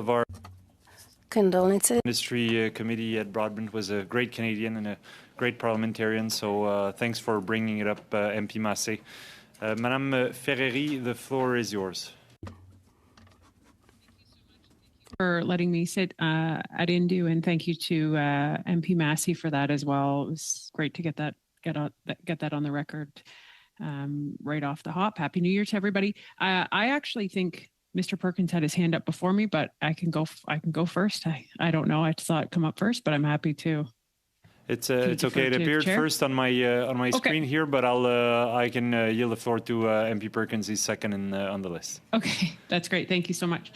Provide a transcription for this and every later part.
of our Condolences. industry committee at Broadbent was a great Canadian and a great parliamentarian, so thanks for bringing it up, MP Massé. Madame Ferreri, the floor is yours. For letting me sit at INDU, and thank you to MP Massey for that as well. It was great to get that on the record right off the hop. Happy New Year to everybody. I actually think Mr. Perkins had his hand up before me, but I can go first. I don't know. I just saw it come up first, but I'm happy to. It's okay. It appeared first on my screen here, but I can yield the floor to MP Perkins. He's second on the list. Okay, that's great. Thank you so much.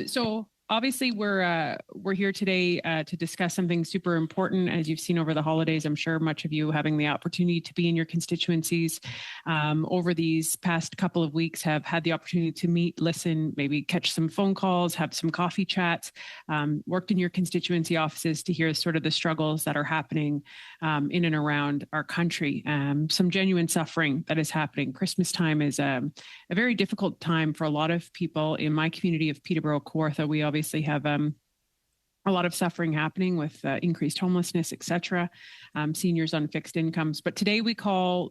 So obviously we're here today to discuss something super important. As you've seen over the holidays, I'm sure much of you having the opportunity to be in your constituencies over these past couple of weeks have had the opportunity to meet, listen, maybe catch some phone calls, have some coffee chats, worked in your constituency offices to hear sort of the struggles that are happening in and around our country. Some genuine suffering that is happening. Christmas time is a very difficult time for a lot of people. In my community of Peterborough, Kawartha, we obviously have a lot of suffering happening with increased homelessness, etc., seniors on fixed incomes. But today we call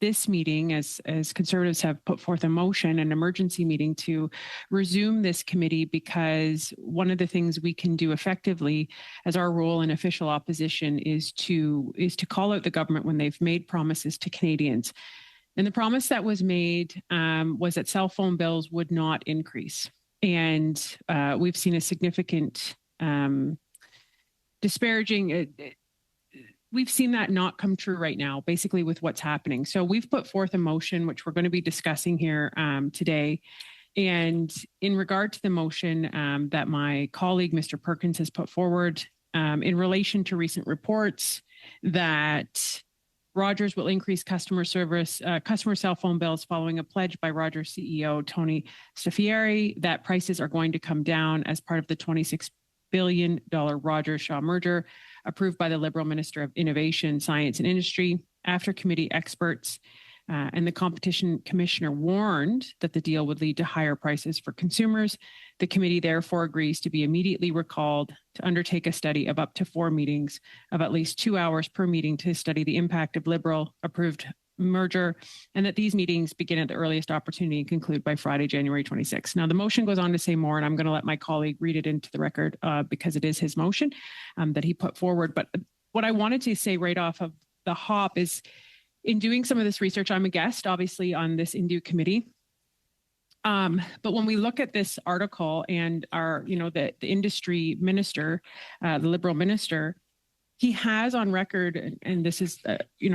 this meeting, as Conservatives have put forth a motion, an emergency meeting to resume this committee, because one of the things we can do effectively as our role in official opposition is to call out the government when they've made promises to Canadians. And the promise that was made was that cell phone bills would not increase. And we've seen a significant disparaging. We've seen that not come true right now, basically with what's happening. So we've put forth a motion, which we're going to be discussing here today. And in regard to the motion that my colleague, Mr. Perkins, has put forward in relation to recent reports that Rogers will increase customer cell phone bills following a pledge by Rogers CEO Tony Staffieri that prices are going to come down as part of the $26 billion Rogers-Shaw merger approved by the Liberal Minister of Innovation, Science and Industry after committee experts and the Competition Commissioner warned that the deal would lead to higher prices for consumers. The committee therefore agrees to be immediately recalled to undertake a study of up to 4 meetings of at least 2 hours per meeting to study the impact of Liberal-approved merger, and that these meetings begin at the earliest opportunity and conclude by Friday, January 26th. Now, the motion goes on to say more, and I'm going to let my colleague read it into the record because it is his motion that he put forward. But what I wanted to say right off of the hop is, in doing some of this research, I'm a guest, obviously, on this INDU committee. But when we look at this article and the industry minister, the Liberal minister, he has on record, and this is,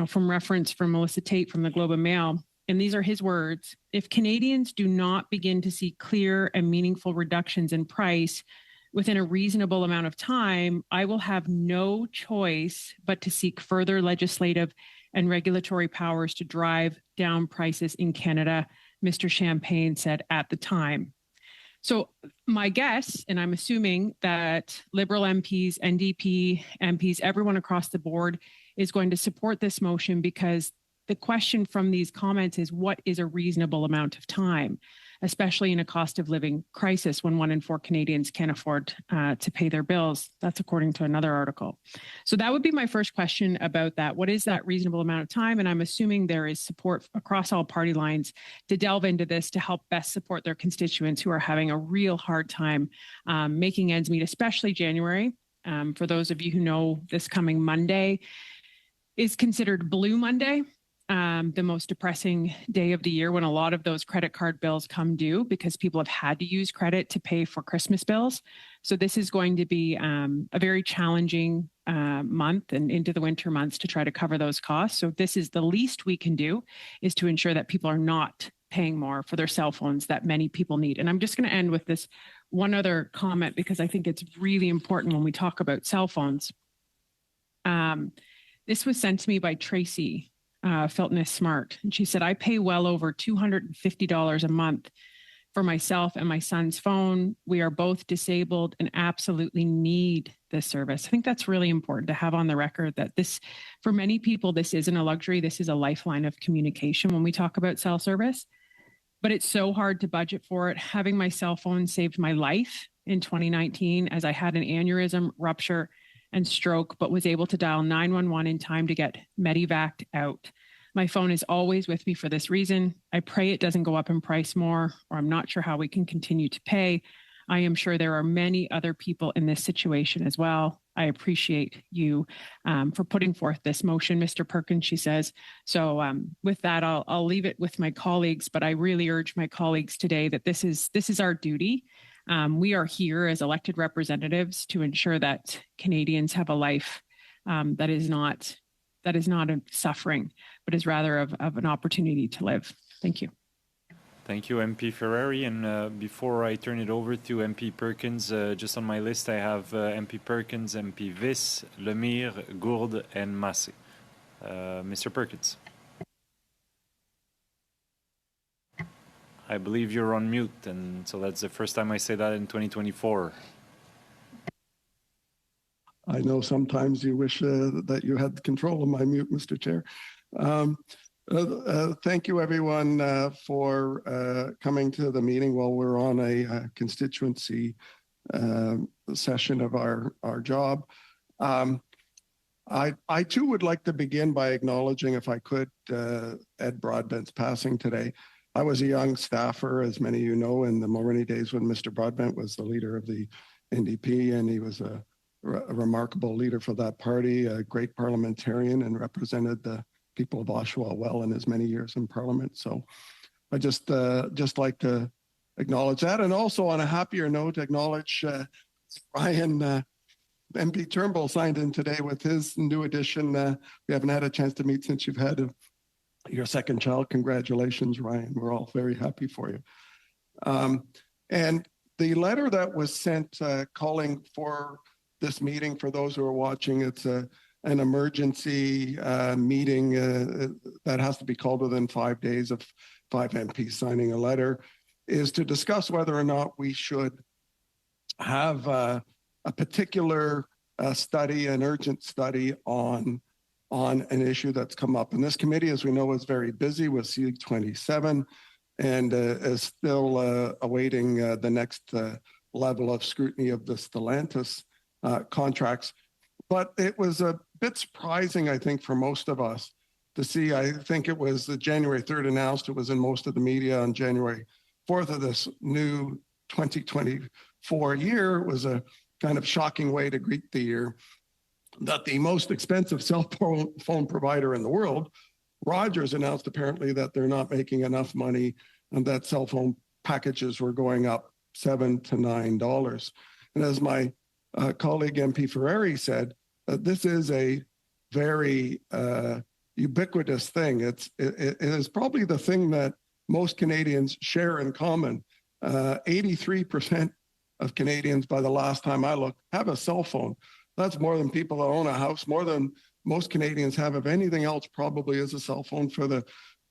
from reference from Melissa Tate from the Globe and Mail, and these are his words: if Canadians do not begin to see clear and meaningful reductions in price within a reasonable amount of time, I will have no choice but to seek further legislative and regulatory powers to drive down prices in Canada, Mr. Champagne said at the time. So my guess, and I'm assuming that Liberal MPs, NDP MPs, everyone across the board is going to support this motion, because the question from these comments is, what is a reasonable amount of time, especially in a cost of living crisis when 1 in 4 Canadians can't afford to pay their bills? That's according to another article. So that would be my first question about that. What is that reasonable amount of time? And I'm assuming there is support across all party lines to delve into this to help best support their constituents who are having a real hard time making ends meet, especially January. For those of you who know, this coming Monday is considered Blue Monday. The most depressing day of the year, when a lot of those credit card bills come due because people have had to use credit to pay for Christmas bills. So this is going to be a very challenging month and into the winter months to try to cover those costs. So this is the least we can do, is to ensure that people are not paying more for their cell phones that many people need. And I'm just going to end with this one other comment, because I think it's really important when we talk about cell phones. This was sent to me by Tracy Filtness Smart. And she said, I pay well over $250 a month for myself and my son's phone. We are both disabled and absolutely need this service. I think that's really important to have on the record, that this, for many people, this isn't a luxury. This is a lifeline of communication when we talk about cell service. But it's so hard to budget for it. Having my cell phone saved my life in 2019 as I had an aneurysm, rupture, and stroke, but was able to dial 911 in time to get medevaced out. My phone is always with me for this reason. I pray it doesn't go up in price more, or I'm not sure how we can continue to pay. I am sure there are many other people in this situation as well. I appreciate you for putting forth this motion, Mr. Perkins, she says. So with that, I'll leave it with my colleagues, but I really urge my colleagues today that this is our duty. We are here as elected representatives to ensure that Canadians have a life that is not a suffering, but is rather of an opportunity to live. Thank you. Thank you, MP Ferrari. And before I turn it over to MP Perkins, just on my list, I have MP Perkins, MP Viss, Lemire, Gourde, and Massé. Mr. Perkins. I believe you're on mute, and so that's the first time I say that in 2024. I know sometimes you wish that you had control of my mute, Mr. Chair. Thank you, everyone, for coming to the meeting while we're on a constituency session of our job. I too would like to begin by acknowledging, if I could, Ed Broadbent's passing today. I was a young staffer, as many of you know, in the Mulroney days when Mr. Broadbent was the leader of the NDP, and he was a remarkable leader for that party, a great parliamentarian, and represented the people of Oshawa well in his many years in Parliament. So I just like to acknowledge that, and also on a happier note, acknowledge Ryan, MP Turnbull signed in today with his new addition. We haven't had a chance to meet since you've had your second child. Congratulations, Ryan. We're all very happy for you. And the letter that was sent calling for this meeting, for those who are watching, it's an emergency meeting that has to be called within 5 days of 5 MPs signing a letter, is to discuss whether or not we should have a particular study, an urgent study on an issue that's come up. And this committee, as we know, is very busy with C27 and is still awaiting the next level of scrutiny of the Stellantis contracts. But it was a bit surprising, I think, for most of us to see. I think it was the January 3rd announced. It was in most of the media on January 4th of this new 2024 year. It was a kind of shocking way to greet the year, that the most expensive cell phone provider in the world, Rogers, announced apparently that they're not making enough money and that cell phone packages were going up $7 to $9. And as my colleague MP Ferrari said, this is a very ubiquitous thing. It is probably the thing that most Canadians share in common. 83% of Canadians, by the last time I looked, have a cell phone. That's more than people that own a house, more than most Canadians have. If anything else, probably is a cell phone, for the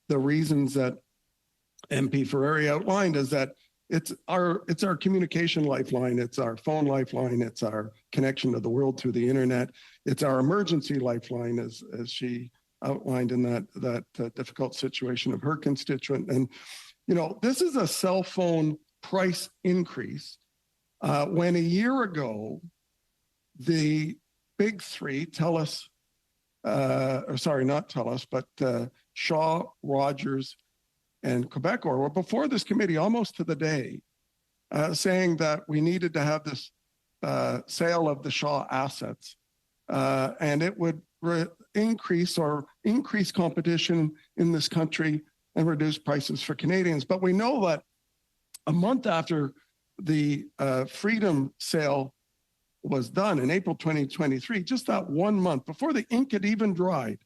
reasons that MP Ferrari outlined, is that it's our communication lifeline, it's our phone lifeline, it's our connection to the world through the internet, it's our emergency lifeline, as she outlined in that difficult situation of her constituent. And you know, this is a cell phone price increase when a year ago the big three, TELUS, or sorry, not TELUS, but Shaw, Rogers, and Quebecor were before this committee almost to the day, saying that we needed to have this sale of the Shaw assets, and it would increase competition in this country and reduce prices for Canadians. But we know that a month after the Freedom sale was done in April 2023, just that 1 month before the ink had even dried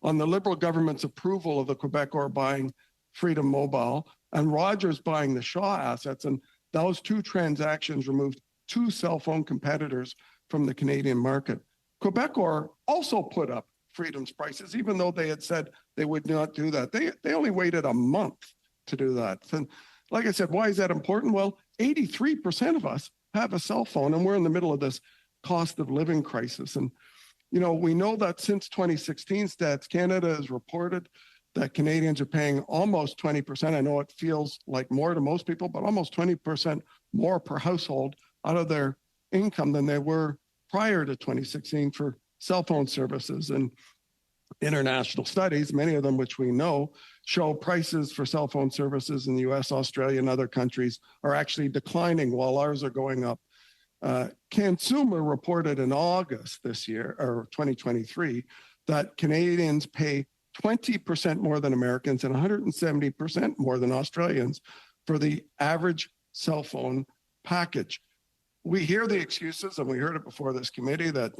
on the Liberal government's approval of the Quebecor buying Freedom Mobile and Rogers buying the Shaw assets, and those two transactions removed 2 cell phone competitors from the Canadian market. Quebecor also put up Freedom's prices, even though they had said they would not do that. They only waited a month to do that. And like I said, why is that important? Well, 83% of us have a cell phone, and we're in the middle of this cost of living crisis. And, you know, we know that since 2016, Stats Canada has reported that Canadians are paying almost 20%. I know it feels like more to most people, but almost 20% more per household out of their income than they were prior to 2016 for cell phone services. And international studies, many of them which we know, show prices for cell phone services in the US, Australia, and other countries are actually declining while ours are going up. Consumer reported in August this year, or 2023, that Canadians pay 20% more than Americans and 170% more than Australians for the average cell phone package. We hear the excuses, and we heard it before this committee, that,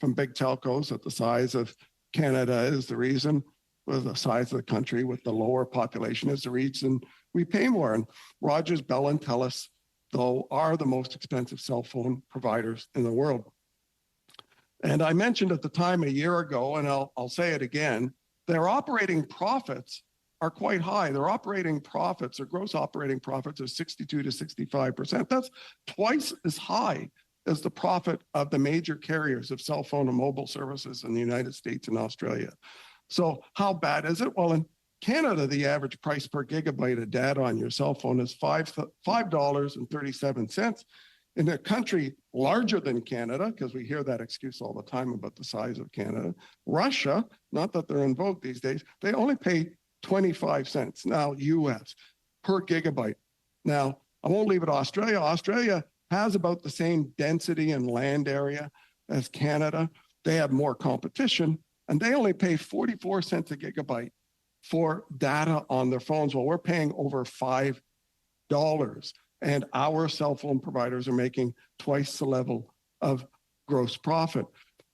from big telcos, that the size of Canada is the reason, or the size of the country with the lower population is the reason we pay more. And Rogers, Bell, and TELUS, though, are the most expensive cell phone providers in the world. And I mentioned at the time a year ago, and I'll say it again, their operating profits are quite high. Their operating profits, or gross operating profits, are 62 to 65%. That's twice as high as the profit of the major carriers of cell phone and mobile services in the United States and Australia. So how bad is it? Well, in Canada, the average price per gigabyte of data on your cell phone is $5.37. In a country larger than Canada, because we hear that excuse all the time about the size of Canada, Russia, not that they're in vogue these days, they only pay 25 cents now US per gigabyte. Now, I won't leave it Australia. Australia has about the same density and land area as Canada. They have more competition, and they only pay 44 cents a gigabyte for data on their phones, while we're paying over $5. And our cell phone providers are making twice the level of gross profit.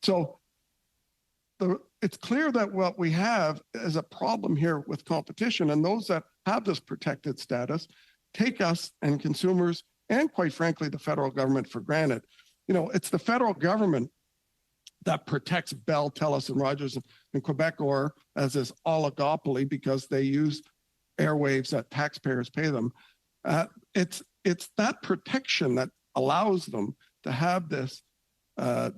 So it's clear that what we have is a problem here with competition, and those that have this protected status take us and consumers, and quite frankly, the federal government, for granted. It's the federal government that protects Bell, TELUS, and Rogers and Quebecor as this oligopoly because they use airwaves that taxpayers pay them. It's that protection that allows them to have this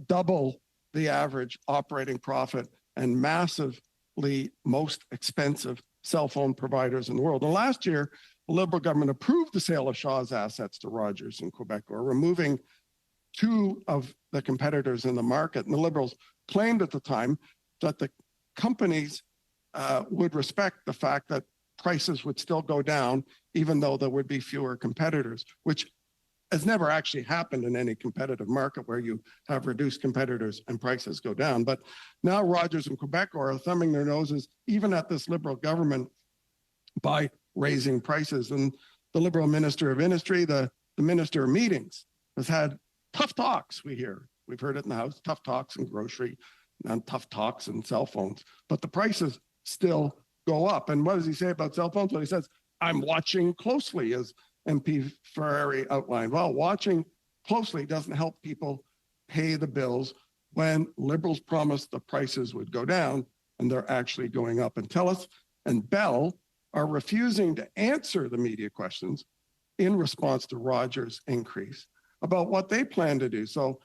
double the average operating profit and massively most expensive cell phone providers in the world. And last year, the Liberal government approved the sale of Shaw's assets to Rogers and Quebecor, removing two of the competitors in the market. And the Liberals claimed at the time that the companies would respect the fact that prices would still go down, even though there would be fewer competitors, which has never actually happened in any competitive market where you have reduced competitors and prices go down. But now Rogers and Quebecor are thumbing their noses even at this Liberal government by raising prices. And the Liberal Minister of Industry, the Minister of Meetings, has had tough talks, we hear. We've heard it in the House, tough talks in grocery and tough talks in cell phones. But the prices still go up. And what does he say about cell phones? Well, he says, I'm watching closely, as MP Ferrari outlined. Well, watching closely doesn't help people pay the bills when Liberals promised the prices would go down, and they're actually going up. And TELUS and Bell are refusing to answer the media questions in response to Rogers' increase about what they plan to do. So,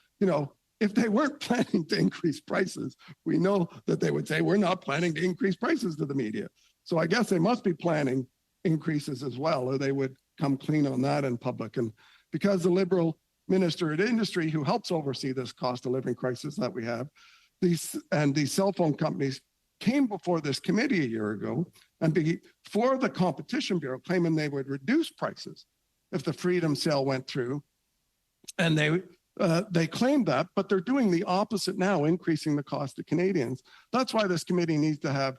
if they weren't planning to increase prices, we know that they would say, we're not planning to increase prices to the media. So I guess they must be planning increases as well, or they would come clean on that in public. And because the Liberal Minister of Industry, who helps oversee this cost of living crisis that we have, these cell phone companies came before this committee a year ago and before the Competition Bureau, claiming they would reduce prices if the Freedom sale went through. And they claimed that, but they're doing the opposite now, increasing the cost to Canadians. That's why this committee needs to have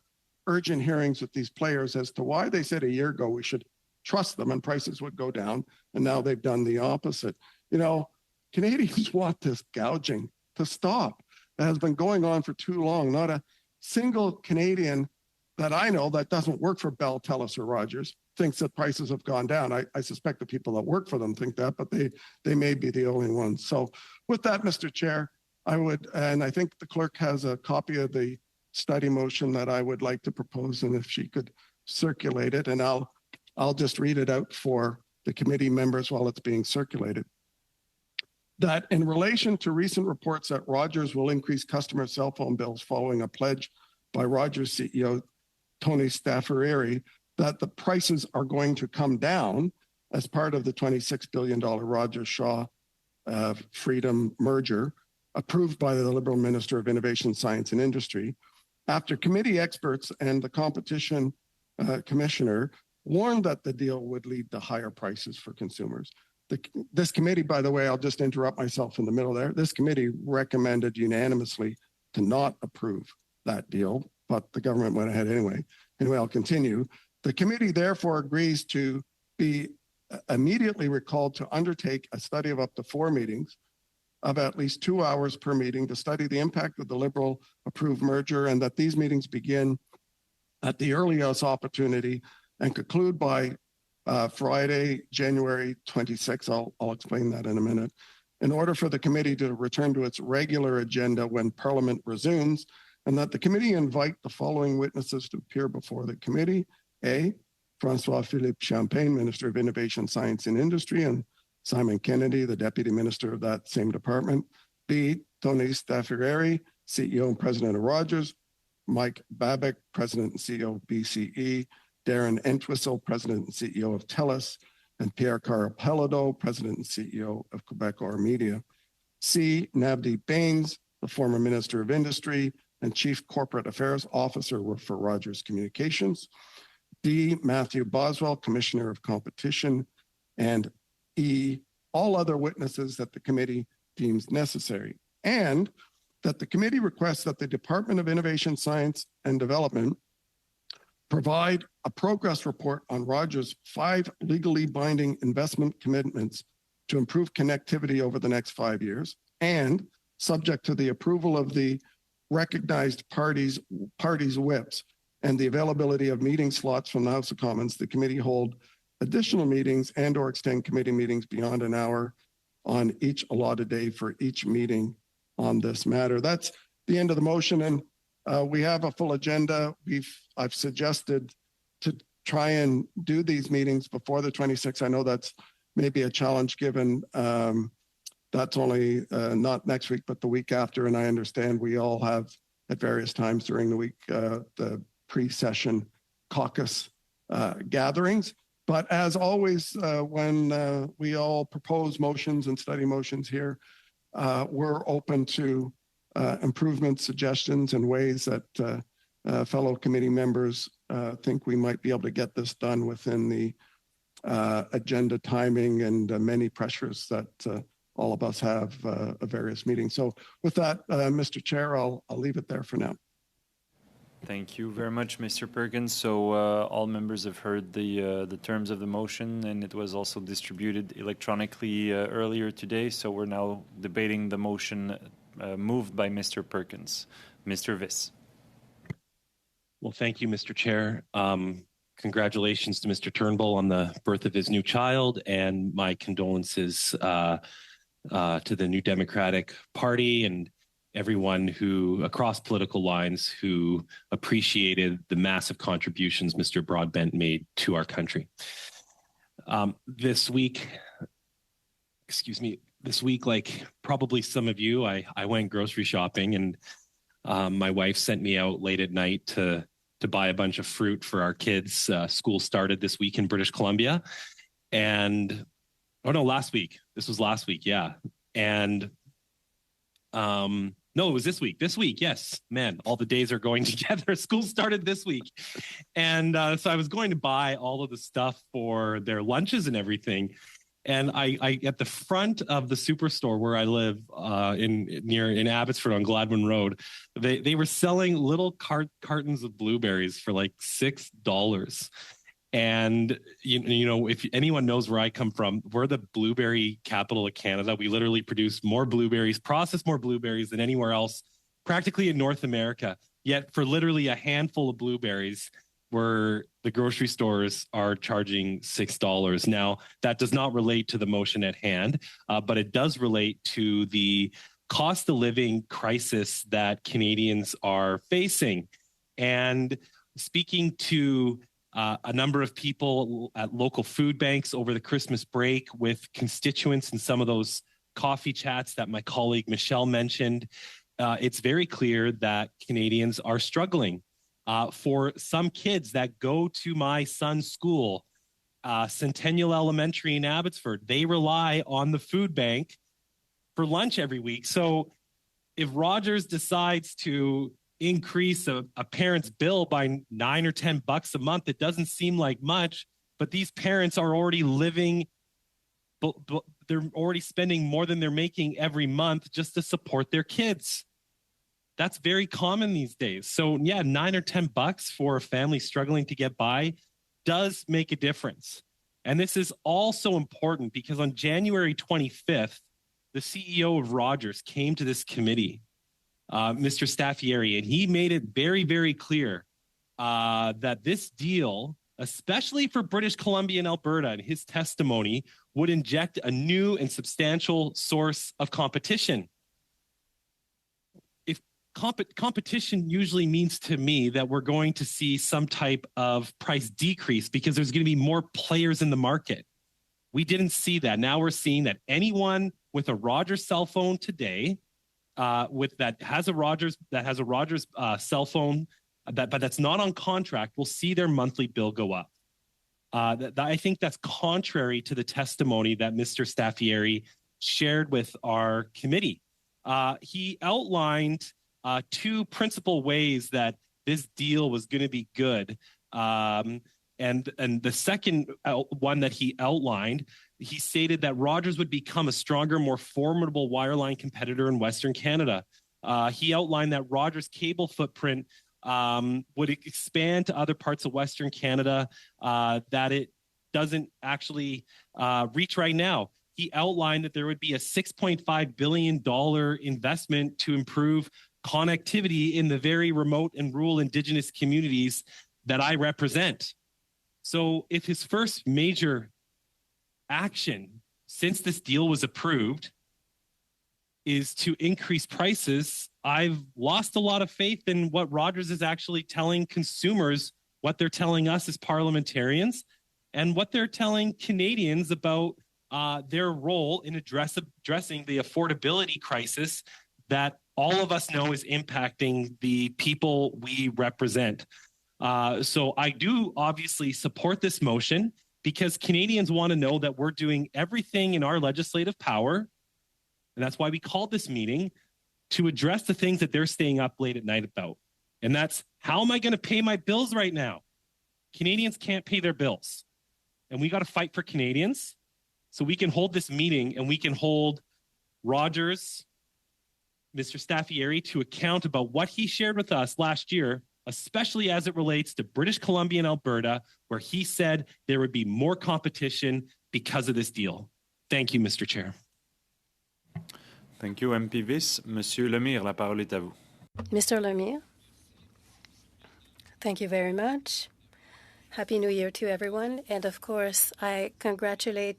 urgent hearings with these players as to why they said a year ago we should trust them and prices would go down, and now they've done the opposite. Canadians want this gouging to stop. That has been going on for too long. Not a single Canadian that I know that doesn't work for Bell, TELUS, or Rogers thinks that prices have gone down. I suspect the people that work for them think that, but they may be the only ones. So with that, Mr. Chair, and I think the clerk has a copy of the study motion that I would like to propose, and if she could circulate it, and I'll just read it out for the committee members while it's being circulated. That in relation to recent reports that Rogers will increase customer cell phone bills following a pledge by Rogers CEO Tony Staffareri that the prices are going to come down as part of the $26 billion Rogers Shaw Freedom merger approved by the Liberal Minister of Innovation, Science and Industry, after committee experts and the competition commissioner warned that the deal would lead to higher prices for consumers. This committee, by the way, I'll just interrupt myself in the middle there. This committee recommended unanimously to not approve that deal, but the government went ahead anyway. Anyway, I'll continue. The committee therefore agrees to be immediately recalled to undertake a study of up to 4 meetings of at least 2 hours per meeting to study the impact of the Liberal approved merger, and that these meetings begin at the earliest opportunity and conclude by Friday, January 26th. I'll explain that in a minute. In order for the committee to return to its regular agenda when Parliament resumes, and that the committee invite the following witnesses to appear before the committee. A, François-Philippe Champagne, Minister of Innovation, Science and Industry, and Simon Kennedy, the Deputy Minister of that same department. B, Tony Staffieri, CEO and President of Rogers. Mike Babic, President and CEO of BCE. Darren Entwistle, President and CEO of TELUS, and Pierre Carapelado, President and CEO of Quebecor Media. C, Navdeep Bains, the former Minister of Industry and Chief Corporate Affairs Officer for Rogers Communications. D, Matthew Boswell, Commissioner of Competition. And E, all other witnesses that the committee deems necessary. And that the committee requests that the Department of Innovation, Science and Development provide a progress report on Rogers' 5 legally binding investment commitments to improve connectivity over the next 5 years, and subject to the approval of the recognized parties' whips and the availability of meeting slots from the House of Commons, the committee hold additional meetings and or extend committee meetings beyond an hour on each allotted day for each meeting on this matter. That's the end of the motion, and we have a full agenda. I've suggested to try and do these meetings before the 26th. I know that's maybe a challenge given that's only not next week, but the week after. And I understand we all have at various times during the week the pre-session caucus gatherings. But as always, when we all propose motions and study motions here, we're open to improvements, suggestions, and ways that fellow committee members think we might be able to get this done within the agenda timing and many pressures that all of us have at various meetings. So with that, Mr. Chair, I'll leave it there for now. Thank you very much, Mr. Perkins. So all members have heard the terms of the motion, and it was also distributed electronically earlier today. So we're now debating the motion moved by Mr. Perkins. Mr. Viss. Well, thank you, Mr. Chair. Congratulations to Mr. Turnbull on the birth of his new child, and my condolences to the New Democratic Party and everyone who, across political lines, who appreciated the massive contributions Mr. Broadbent made to our country. This week, like probably some of you, I went grocery shopping, and my wife sent me out late at night to buy a bunch of fruit for our kids. School started this week in British Columbia, and last week. This was last week, yeah. And no, it was this week. This week, yes. Man, all the days are going together. School started this week. And so I was going to buy all of the stuff for their lunches and everything. And I at the front of the superstore where I live in Abbotsford on Gladwin Road, they were selling little cartons of blueberries for like $6. And, you know, if anyone knows where I come from, we're the blueberry capital of Canada. We literally produce more blueberries, process more blueberries than anywhere else, practically in North America. Yet for literally a handful of blueberries, where the grocery stores are charging $6. Now, that does not relate to the motion at hand, but it does relate to the cost of living crisis that Canadians are facing. And speaking to a number of people at local food banks over the Christmas break with constituents in some of those coffee chats that my colleague Michelle mentioned, it's very clear that Canadians are struggling. For some kids that go to my son's school, Centennial Elementary in Abbotsford, they rely on the food bank for lunch every week. So if Rogers decides to increase a parent's bill by $9 or $10 a month, it doesn't seem like much, but these parents are already living, they're already spending more than they're making every month just to support their kids. That's very common these days. So yeah, $9 or $10 for a family struggling to get by does make a difference. And this is also important because on January 25th, the CEO of Rogers came to this committee, Mr. Staffieri, and he made it very, very clear that this deal, especially for British Columbia and Alberta, in his testimony, would inject a new and substantial source of competition. If competition usually means to me that we're going to see some type of price decrease because there's going to be more players in the market. We didn't see that. Now we're seeing that anyone with a Rogers cell phone today, that has a Rogers cell phone, but that's not on contract, will see their monthly bill go up. I think that's contrary to the testimony that Mr. Staffieri shared with our committee. He outlined two principal ways that this deal was going to be good. And the second one that he outlined, he stated that Rogers would become a stronger, more formidable wireline competitor in Western Canada. He outlined that Rogers' cable footprint would expand to other parts of Western Canada that it doesn't actually reach right now. He outlined that there would be a $6.5 billion investment to improve connectivity in the very remote and rural Indigenous communities that I represent. So if his first major action since this deal was approved is to increase prices, I've lost a lot of faith in what Rogers is actually telling consumers, what they're telling us as parliamentarians, and what they're telling Canadians about their role in addressing the affordability crisis that all of us know is impacting the people we represent. So I do obviously support this motion because Canadians want to know that we're doing everything in our legislative power, and that's why we called this meeting, to address the things that they're staying up late at night about. And that's, how am I going to pay my bills right now? Canadians can't pay their bills. And we got to fight for Canadians so we can hold this meeting and we can hold Rogers, Mr. Staffieri, to account about what he shared with us last year, especially as it relates to British Columbia and Alberta, where he said there would be more competition because of this deal. Thank you, Mr. Chair. Thank you, MP Viss. Monsieur Lemire, la parole est à vous. Mr. Lemire. Thank you very much. Happy New Year to everyone. And of course, I congratulate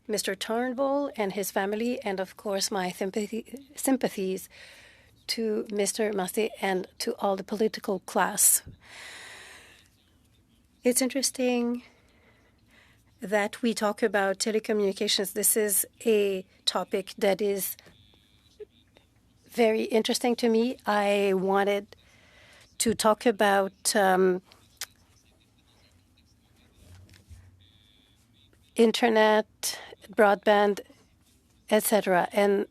Mr. Turnbull and his family, and of course, my sympathies to Mr. Massé and to all the political class. It's interesting that we talk about telecommunications. This is a topic that is very interesting to me. I wanted to talk about internet, broadband, etc. And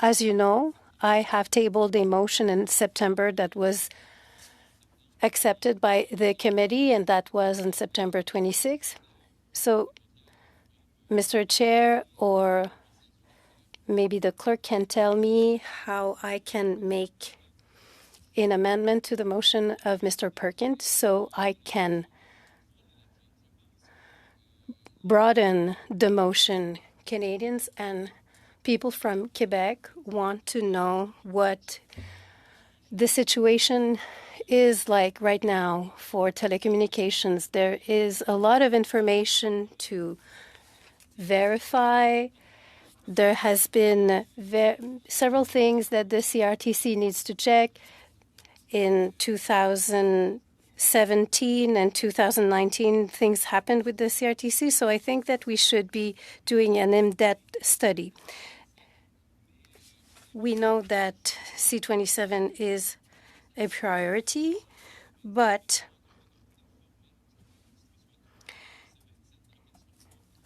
as you know, I have tabled a motion in September that was accepted by the committee, and that was on September 26th. So, Mr. Chair, or maybe the clerk can tell me how I can make an amendment to the motion of Mr. Perkins so I can broaden the motion. Canadians and people from Quebec want to know what the situation is like right now for telecommunications. There is a lot of information to verify. There has been several things that the CRTC needs to check. In 2017 and 2019, things happened with the CRTC, so I think that we should be doing an in-depth study. We know that C27 is a priority, but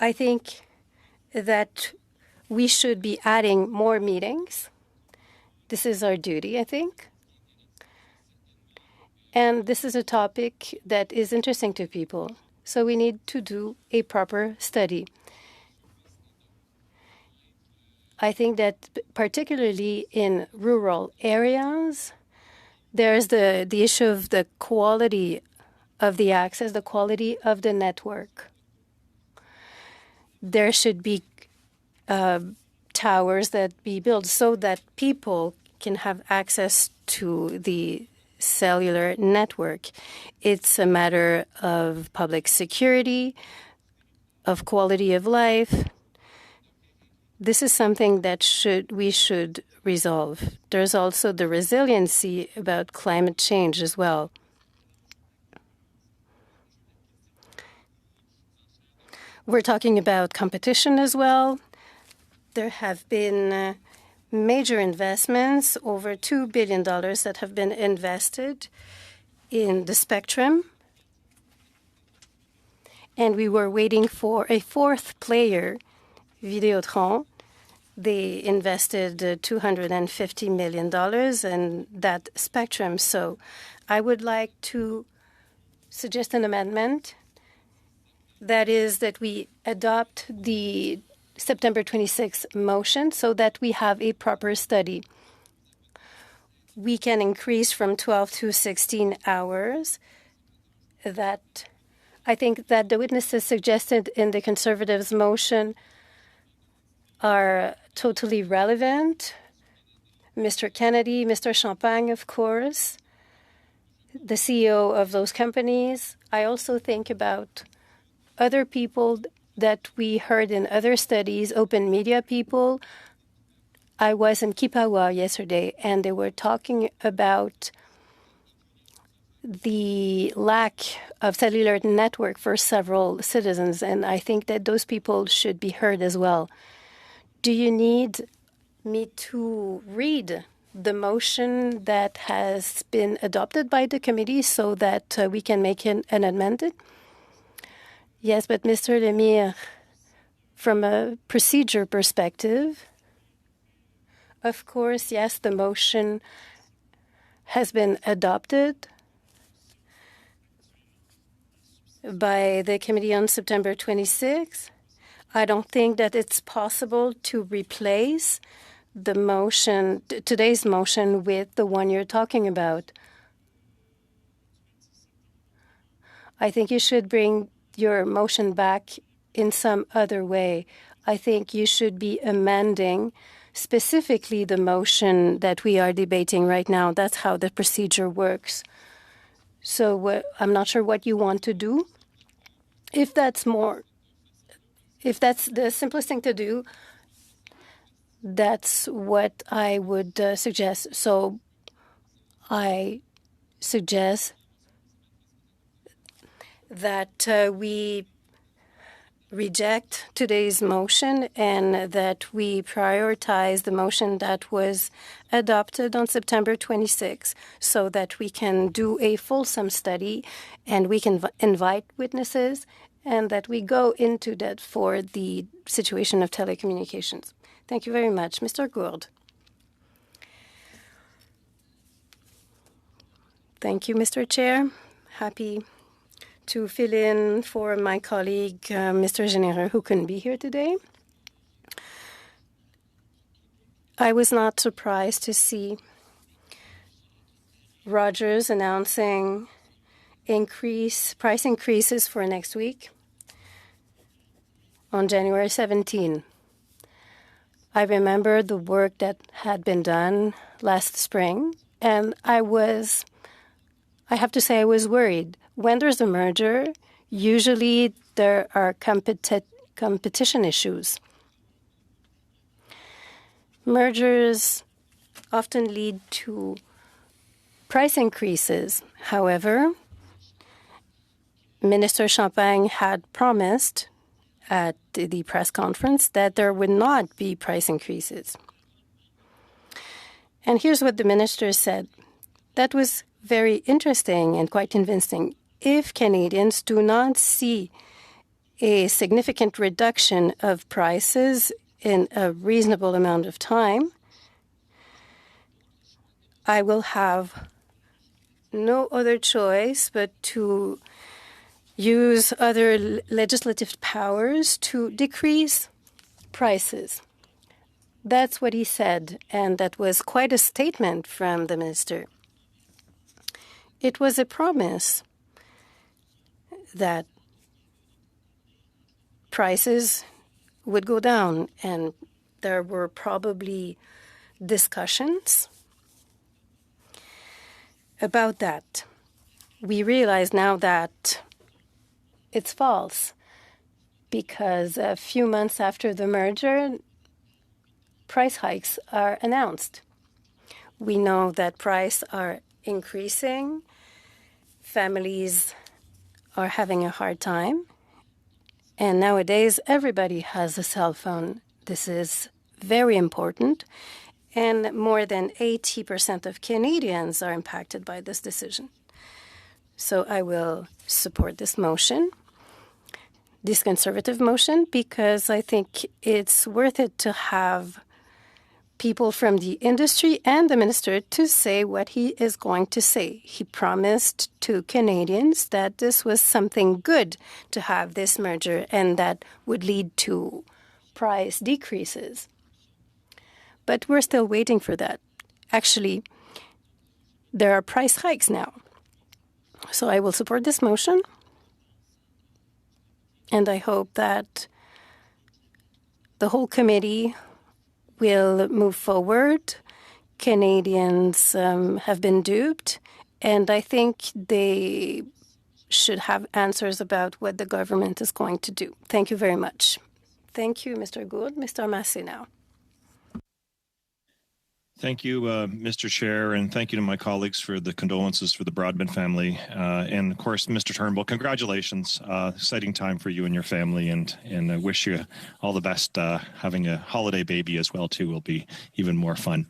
I think that we should be adding more meetings. This is our duty, I think. And this is a topic that is interesting to people. So we need to do a proper study. I think that particularly in rural areas, there's the issue of the quality of the access, the quality of the network. There should be towers that be built so that people can have access to the cellular network. It's a matter of public security, of quality of life. This is something that we should resolve. There's also the resiliency about climate change as well. We're talking about competition as well. There have been major investments, over $2 billion that have been invested in the spectrum. And we were waiting for a fourth player, Videotron. They invested $250 million in that spectrum. So I would like to suggest an amendment. That is that we adopt the September 26th motion so that we have a proper study. We can increase from 12 to 16 hours. That I think that the witnesses suggested in the Conservatives' motion are totally relevant. Mr. Kennedy, Mr. Champagne, of course, the CEO of those companies. I also think about other people that we heard in other studies, open media people. I was in Kipawa yesterday, and they were talking about the lack of cellular network for several citizens, and I think that those people should be heard as well. Do you need me to read the motion that has been adopted by the committee so that we can make an amendment? Yes, but Mr. Lemire, from a procedure perspective, of course, yes, the motion has been adopted by the committee on September 26th. I don't think that it's possible to replace the motion, today's motion, with the one you're talking about. I think you should bring your motion back in some other way. I think you should be amending specifically the motion that we are debating right now. That's how the procedure works. So I'm not sure what you want to do. If that's the simplest thing to do, that's what I would suggest. So I suggest that we reject today's motion and that we prioritize the motion that was adopted on September 26 so that we can do a fulsome study and we can invite witnesses and that we go into that for the situation of telecommunications. Thank you very much. Mr. Gourde. Thank you, Mr. Chair. Happy to fill in for my colleague, Mr. Généreux, who couldn't be here today. I was not surprised to see Rogers announcing price increases for next week on January 17. I remember the work that had been done last spring, and I have to say I was worried. When there's a merger, usually there are competition issues. Mergers often lead to price increases. However, Minister Champagne had promised at the press conference that there would not be price increases. And here's what the minister said. That was very interesting and quite convincing. If Canadians do not see a significant reduction of prices in a reasonable amount of time, I will have no other choice but to use other legislative powers to decrease prices. That's what he said, and that was quite a statement from the minister. It was a promise that prices would go down, and there were probably discussions about that. We realize now that it's false, because a few months after the merger, price hikes are announced. We know that prices are increasing, families are having a hard time, and nowadays everybody has a cell phone. This is very important, and more than 80% of Canadians are impacted by this decision. So I will support this motion, this conservative motion, because I think it's worth it to have people from the industry and the minister to say what he is going to say. He promised to Canadians that this was something good to have this merger and that would lead to price decreases. But we're still waiting for that. Actually, there are price hikes now. So I will support this motion, and I hope that the whole committee will move forward. Canadians have been duped, and I think they should have answers about what the government is going to do. Thank you very much. Thank you, Mr. Gould. Mr. Massey now. Thank you, Mr. Chair, and thank you to my colleagues for the condolences for the Broadbent family. And of course, Mr. Turnbull, congratulations. Exciting time for you and your family, and I wish you all the best. Having a holiday baby as well, too, will be even more fun.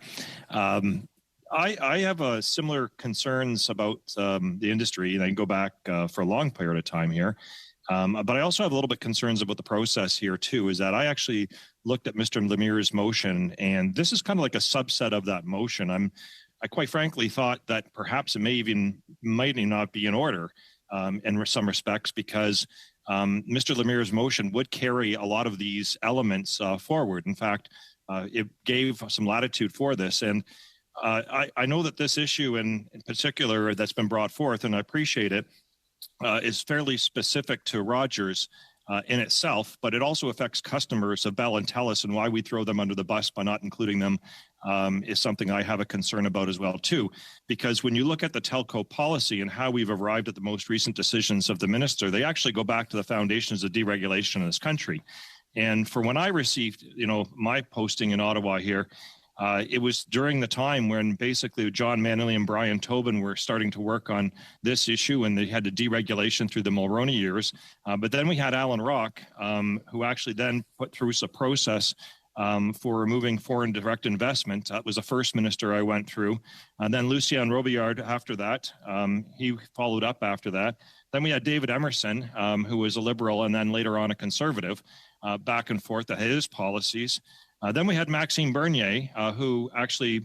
I have similar concerns about the industry, and I can go back for a long period of time here. But I also have a little bit concerns about the process here, too, is that I actually looked at Mr. Lemire's motion, and this is kind of like a subset of that motion. I quite frankly thought that perhaps it might not be in order in some respects, because Mr. Lemire's motion would carry a lot of these elements forward. In fact, it gave some latitude for this. And I know that this issue in particular that's been brought forth, and I appreciate it, is fairly specific to Rogers in itself, but it also affects customers of Bell and TELUS, and why we throw them under the bus by not including them is something I have a concern about as well, too. Because when you look at the telco policy and how we've arrived at the most recent decisions of the minister, they actually go back to the foundations of deregulation in this country. And for when I received, my posting in Ottawa here, it was during the time when basically John Manley and Brian Tobin were starting to work on this issue, and they had the deregulation through the Mulroney years. But then we had Alan Rock, who actually then put through a process for removing foreign direct investment. That was the first minister I went through. And then Lucien Robillard after that. He followed up after that. Then we had David Emerson, who was a Liberal and then later on a Conservative, back and forth that had his policies. Then we had Maxime Bernier, who actually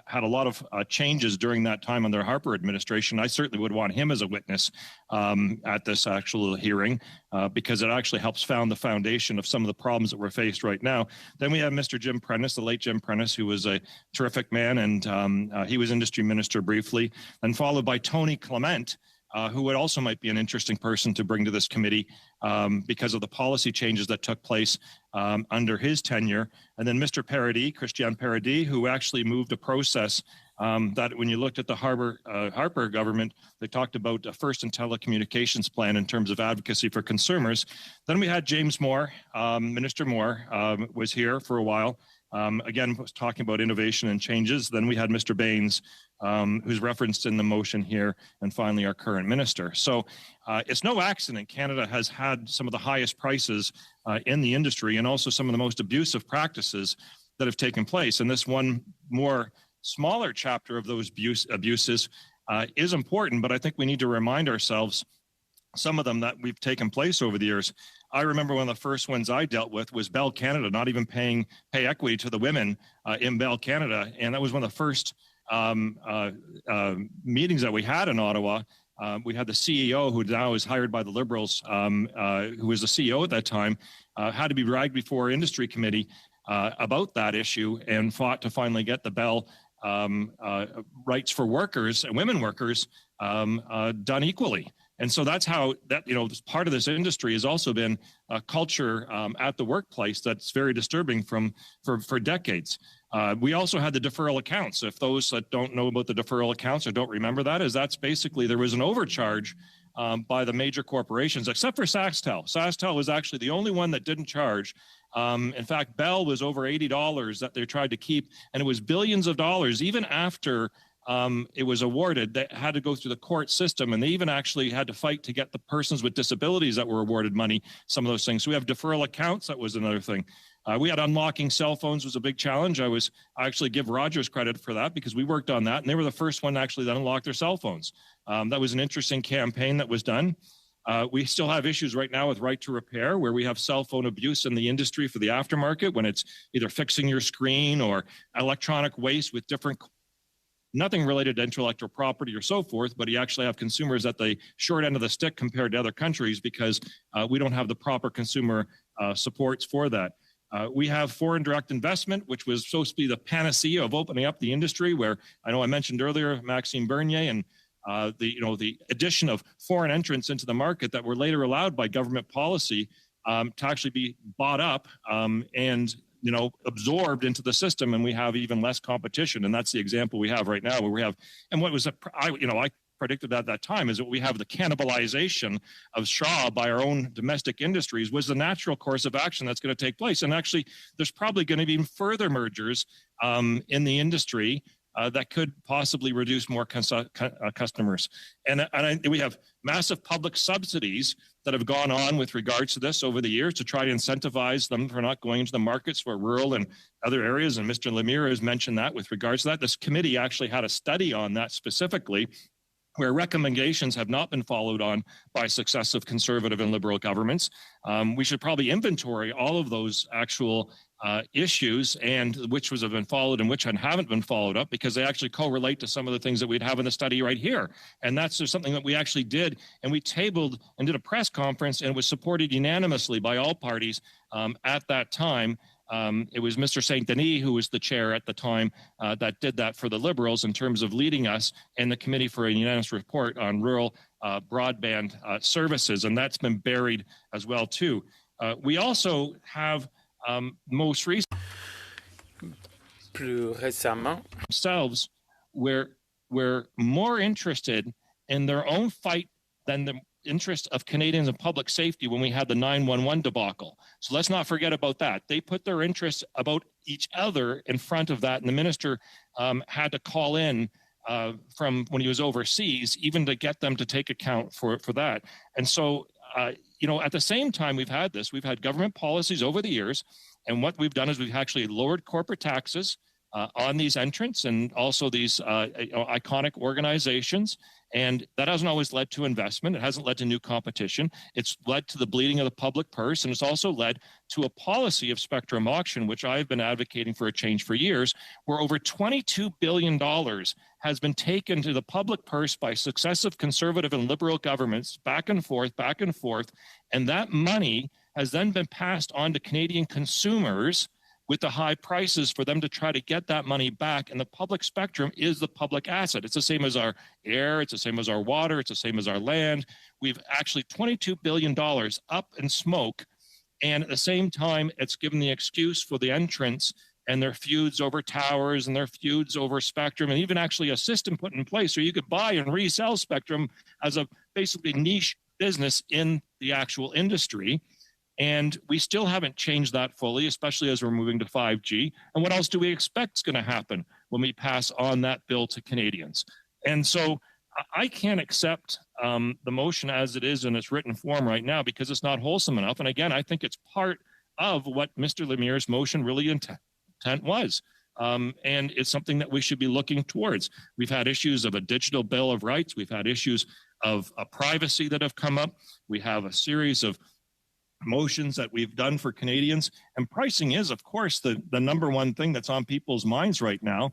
had a lot of changes during that time under Harper administration. I certainly would want him as a witness at this actual hearing because it actually helps found the foundation of some of the problems that we're faced right now. Then we have Mr. Jim Prentice, the late Jim Prentice, who was a terrific man, and he was industry minister briefly, and followed by Tony Clement, who would also might be an interesting person to bring to this committee because of the policy changes that took place under his tenure. And then Mr. Paradis, Christian Paradis, who actually moved a process that when you looked at the Harper government, they talked about a first in telecommunications plan in terms of advocacy for consumers. Then we had James Moore, Minister Moore was here for a while. Again, was talking about innovation and changes. Then we had Mr. Baines, who's referenced in the motion here, and finally our current minister. So it's no accident Canada has had some of the highest prices in the industry and also some of the most abusive practices that have taken place. And this one more smaller chapter of those abuses is important, but I think we need to remind ourselves some of them that we've taken place over the years. I remember one of the first ones I dealt with was Bell Canada, not even paying pay equity to the women in Bell Canada. And that was one of the first meetings that we had in Ottawa. We had the CEO, who now is hired by the Liberals, who was the CEO at that time, had to be dragged before industry committee about that issue and fought to finally get the Bell rights for workers and women workers done equally. And so that's how that, part of this industry has also been a culture at the workplace that's very disturbing for decades. We also had the deferral accounts. If those that don't know about the deferral accounts or don't remember that, that's basically there was an overcharge by the major corporations, except for SaskTel. SaskTel was actually the only one that didn't charge. In fact, Bell was over $80 that they tried to keep, and it was billions of dollars, even after it was awarded, that had to go through the court system, and they even actually had to fight to get the persons with disabilities that were awarded money, some of those things. So we have deferral accounts. That was another thing. We had unlocking cell phones was a big challenge. I actually give Rogers credit for that because we worked on that, and they were the first one actually that unlocked their cell phones. That was an interesting campaign that was done. We still have issues right now with right to repair, where we have cell phone abuse in the industry for the aftermarket when it's either fixing your screen or electronic waste with different, nothing related to intellectual property or so forth, but you actually have consumers at the short end of the stick compared to other countries because we don't have the proper consumer supports for that. We have foreign direct investment, which was supposed to be the panacea of opening up the industry, where I know I mentioned earlier Maxime Bernier and the addition of foreign entrants into the market that were later allowed by government policy to actually be bought up and absorbed into the system, and we have even less competition. And that's the example we have right now, where we have, and what was I predicted at that time is that we have the cannibalization of Shaw by our own domestic industries was the natural course of action that's going to take place. And actually, there's probably going to be further mergers in the industry that could possibly reduce more customers. And we have massive public subsidies that have gone on with regards to this over the years to try to incentivize them for not going into the markets for rural and other areas. And Mr. Lemire has mentioned that with regards to that. This committee actually had a study on that specifically, where recommendations have not been followed on by successive conservative and liberal governments. We should probably inventory all of those actual issues and which have been followed and which haven't been followed up, because they actually correlate to some of the things that we'd have in the study right here. And that's just something that we actually did, and we tabled and did a press conference, and it was supported unanimously by all parties at that time. It was Mr. St. Denis, who was the chair at the time, that did that for the Liberals in terms of leading us in the Committee for a Unanimous Report on Rural Broadband Services, and that's been buried as well, too. We also have most recently, plus récemment, themselves we're more interested in their own fight than the interest of Canadians in public safety when we had the 911 debacle. So let's not forget about that. They put their interests about each other in front of that, and the minister had to call in from when he was overseas, even to get them to take account for that. And so, at the same time we've had government policies over the years, and what we've done is we've actually lowered corporate taxes on these entrants and also these iconic organizations. And that hasn't always led to investment. It hasn't led to new competition. It's led to the bleeding of the public purse. And it's also led to a policy of spectrum auction, which I've been advocating for a change for years, where over $22 billion has been taken to the public purse by successive conservative and liberal governments back and forth. And that money has then been passed on to Canadian consumers with the high prices for them to try to get that money back. And the public spectrum is the public asset. It's the same as our air. It's the same as our water. It's the same as our land. We've actually $22 billion up in smoke. And at the same time, it's given the excuse for the entrants and their feuds over towers and their feuds over spectrum, and even actually a system put in place where you could buy and resell spectrum as a basically niche business in the actual industry. And we still haven't changed that fully, especially as we're moving to 5G. And what else do we expect is going to happen when we pass on that bill to Canadians? And so I can't accept the motion as it is in its written form right now, because it's not wholesome enough. And again, I think it's part of what Mr. Lemire's motion really intent was. And it's something that we should be looking towards. We've had issues of a digital bill of rights. We've had issues of privacy that have come up. We have a series of motions that we've done for Canadians. And pricing is, of course, the number one thing that's on people's minds right now.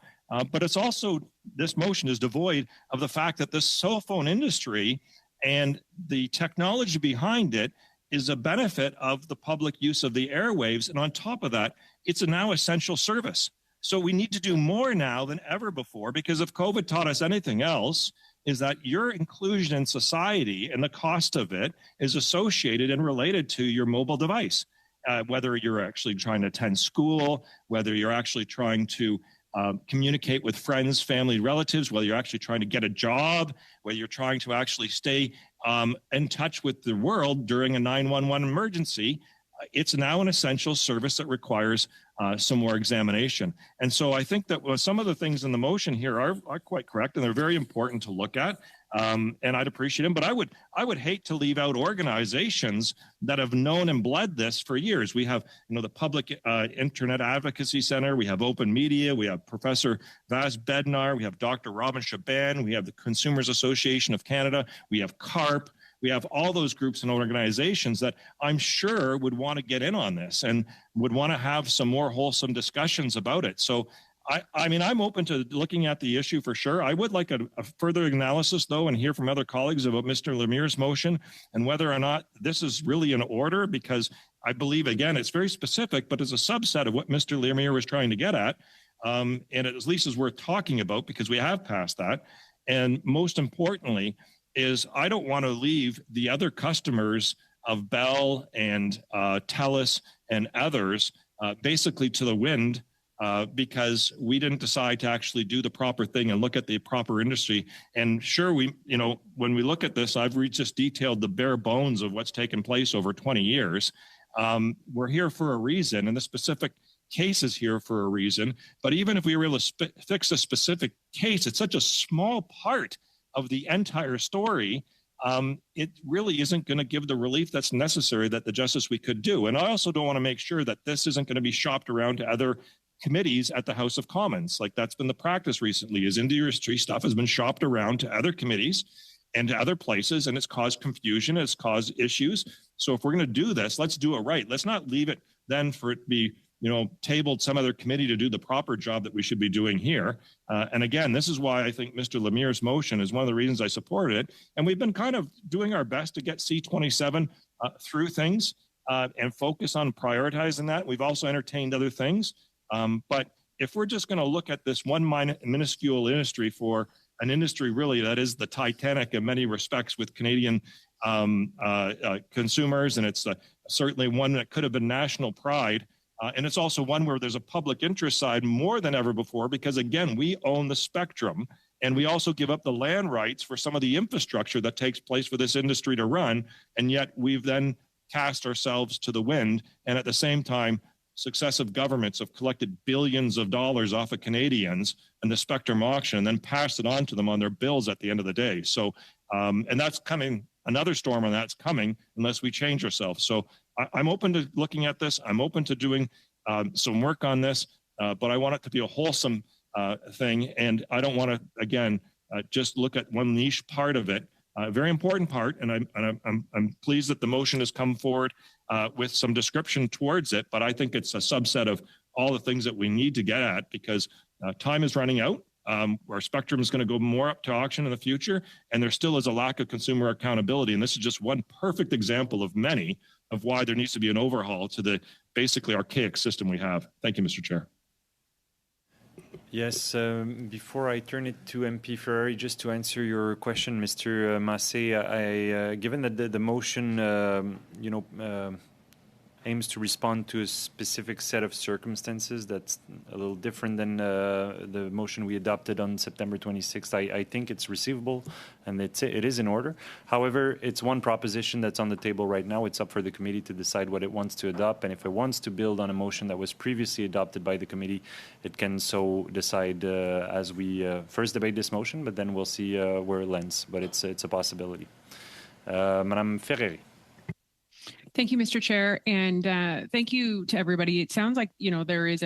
But it's also, this motion is devoid of the fact that the cell phone industry and the technology behind it is a benefit of the public use of the airwaves. And on top of that, it's a now essential service. So we need to do more now than ever before, because if COVID taught us anything else, is that your inclusion in society and the cost of it is associated and related to your mobile device. Whether you're actually trying to attend school, whether you're actually trying to communicate with friends, family, relatives, whether you're actually trying to get a job, whether you're trying to actually stay in touch with the world during a 911 emergency, it's now an essential service that requires some more examination. And so I think that some of the things in the motion here are quite correct, and they're very important to look at. And I'd appreciate them, but I would hate to leave out organizations that have known and bled this for years. We have, the Public Internet Advocacy Center, we have Open Media, we have Professor Vaz Bednar, we have Dr. Robin Shaban, we have the Consumers Association of Canada, we have CARP. We have all those groups and organizations that I'm sure would want to get in on this and would want to have some more wholesome discussions about it. So, I'm open to looking at the issue for sure. I would like a further analysis, though, and hear from other colleagues about Mr. Lemire's motion and whether or not this is really in order, because I believe, again, it's very specific, but it's a subset of what Mr. Lemire was trying to get at. And it at least is worth talking about because we have passed that. And most importantly, is I don't want to leave the other customers of Bell and TELUS and others basically to the wind because we didn't decide to actually do the proper thing and look at the proper industry. And sure, when we look at this, I've just detailed the bare bones of what's taken place over 20 years. We're here for a reason, and the specific case is here for a reason. But even if we were able to fix a specific case, it's such a small part of the entire story, it really isn't going to give the relief that's necessary that the justice we could do. And I also don't want to make sure that this isn't going to be shopped around to other committees at the House of Commons. Like that's been the practice recently, is INDU stuff has been shopped around to other committees and to other places, and it's caused confusion, it's caused issues. So if we're going to do this, let's do it right. Let's not leave it then for it to be tabled some other committee to do the proper job that we should be doing here. And again, this is why I think Mr. Lemire's motion is one of the reasons I supported it. And we've been kind of doing our best to get C27 through things and focus on prioritizing that. We've also entertained other things. But if we're just going to look at this one minuscule industry for an industry really that is the Titanic in many respects with Canadian consumers, and it's certainly one that could have been national pride, and it's also one where there's a public interest side more than ever before, because again, we own the spectrum and we also give up the land rights for some of the infrastructure that takes place for this industry to run. And yet we've then cast ourselves to the wind. And at the same time, successive governments have collected billions of dollars off of Canadians in the spectrum auction and then passed it on to them on their bills at the end of the day. So, and that's coming, another storm on that's coming unless we change ourselves. So I'm open to looking at this. I'm open to doing some work on this, but I want it to be a wholesome thing. And I don't want to, again, just look at one niche part of it, a very important part. And I'm pleased that the motion has come forward with some description towards it, but I think it's a subset of all the things that we need to get at because time is running out. Our spectrum is going to go more up to auction in the future, and there still is a lack of consumer accountability. And this is just one perfect example of many of why there needs to be an overhaul to the basically archaic system we have. Thank you, Mr. Chair. Yes, before I turn it to MP Ferrari, just to answer your question, Mr. Massé, given that the motion, aims to respond to a specific set of circumstances that's a little different than the motion we adopted on September 26th. I think it's receivable and it is in order. However, it's one proposition that's on the table right now. It's up for the committee to decide what it wants to adopt, and if it wants to build on a motion that was previously adopted by the committee, it can so decide as we first debate this motion, but then we'll see where it lands. But it's a possibility. Madame Ferrari. Thank you, Mr. Chair, and thank you to everybody. It sounds like there is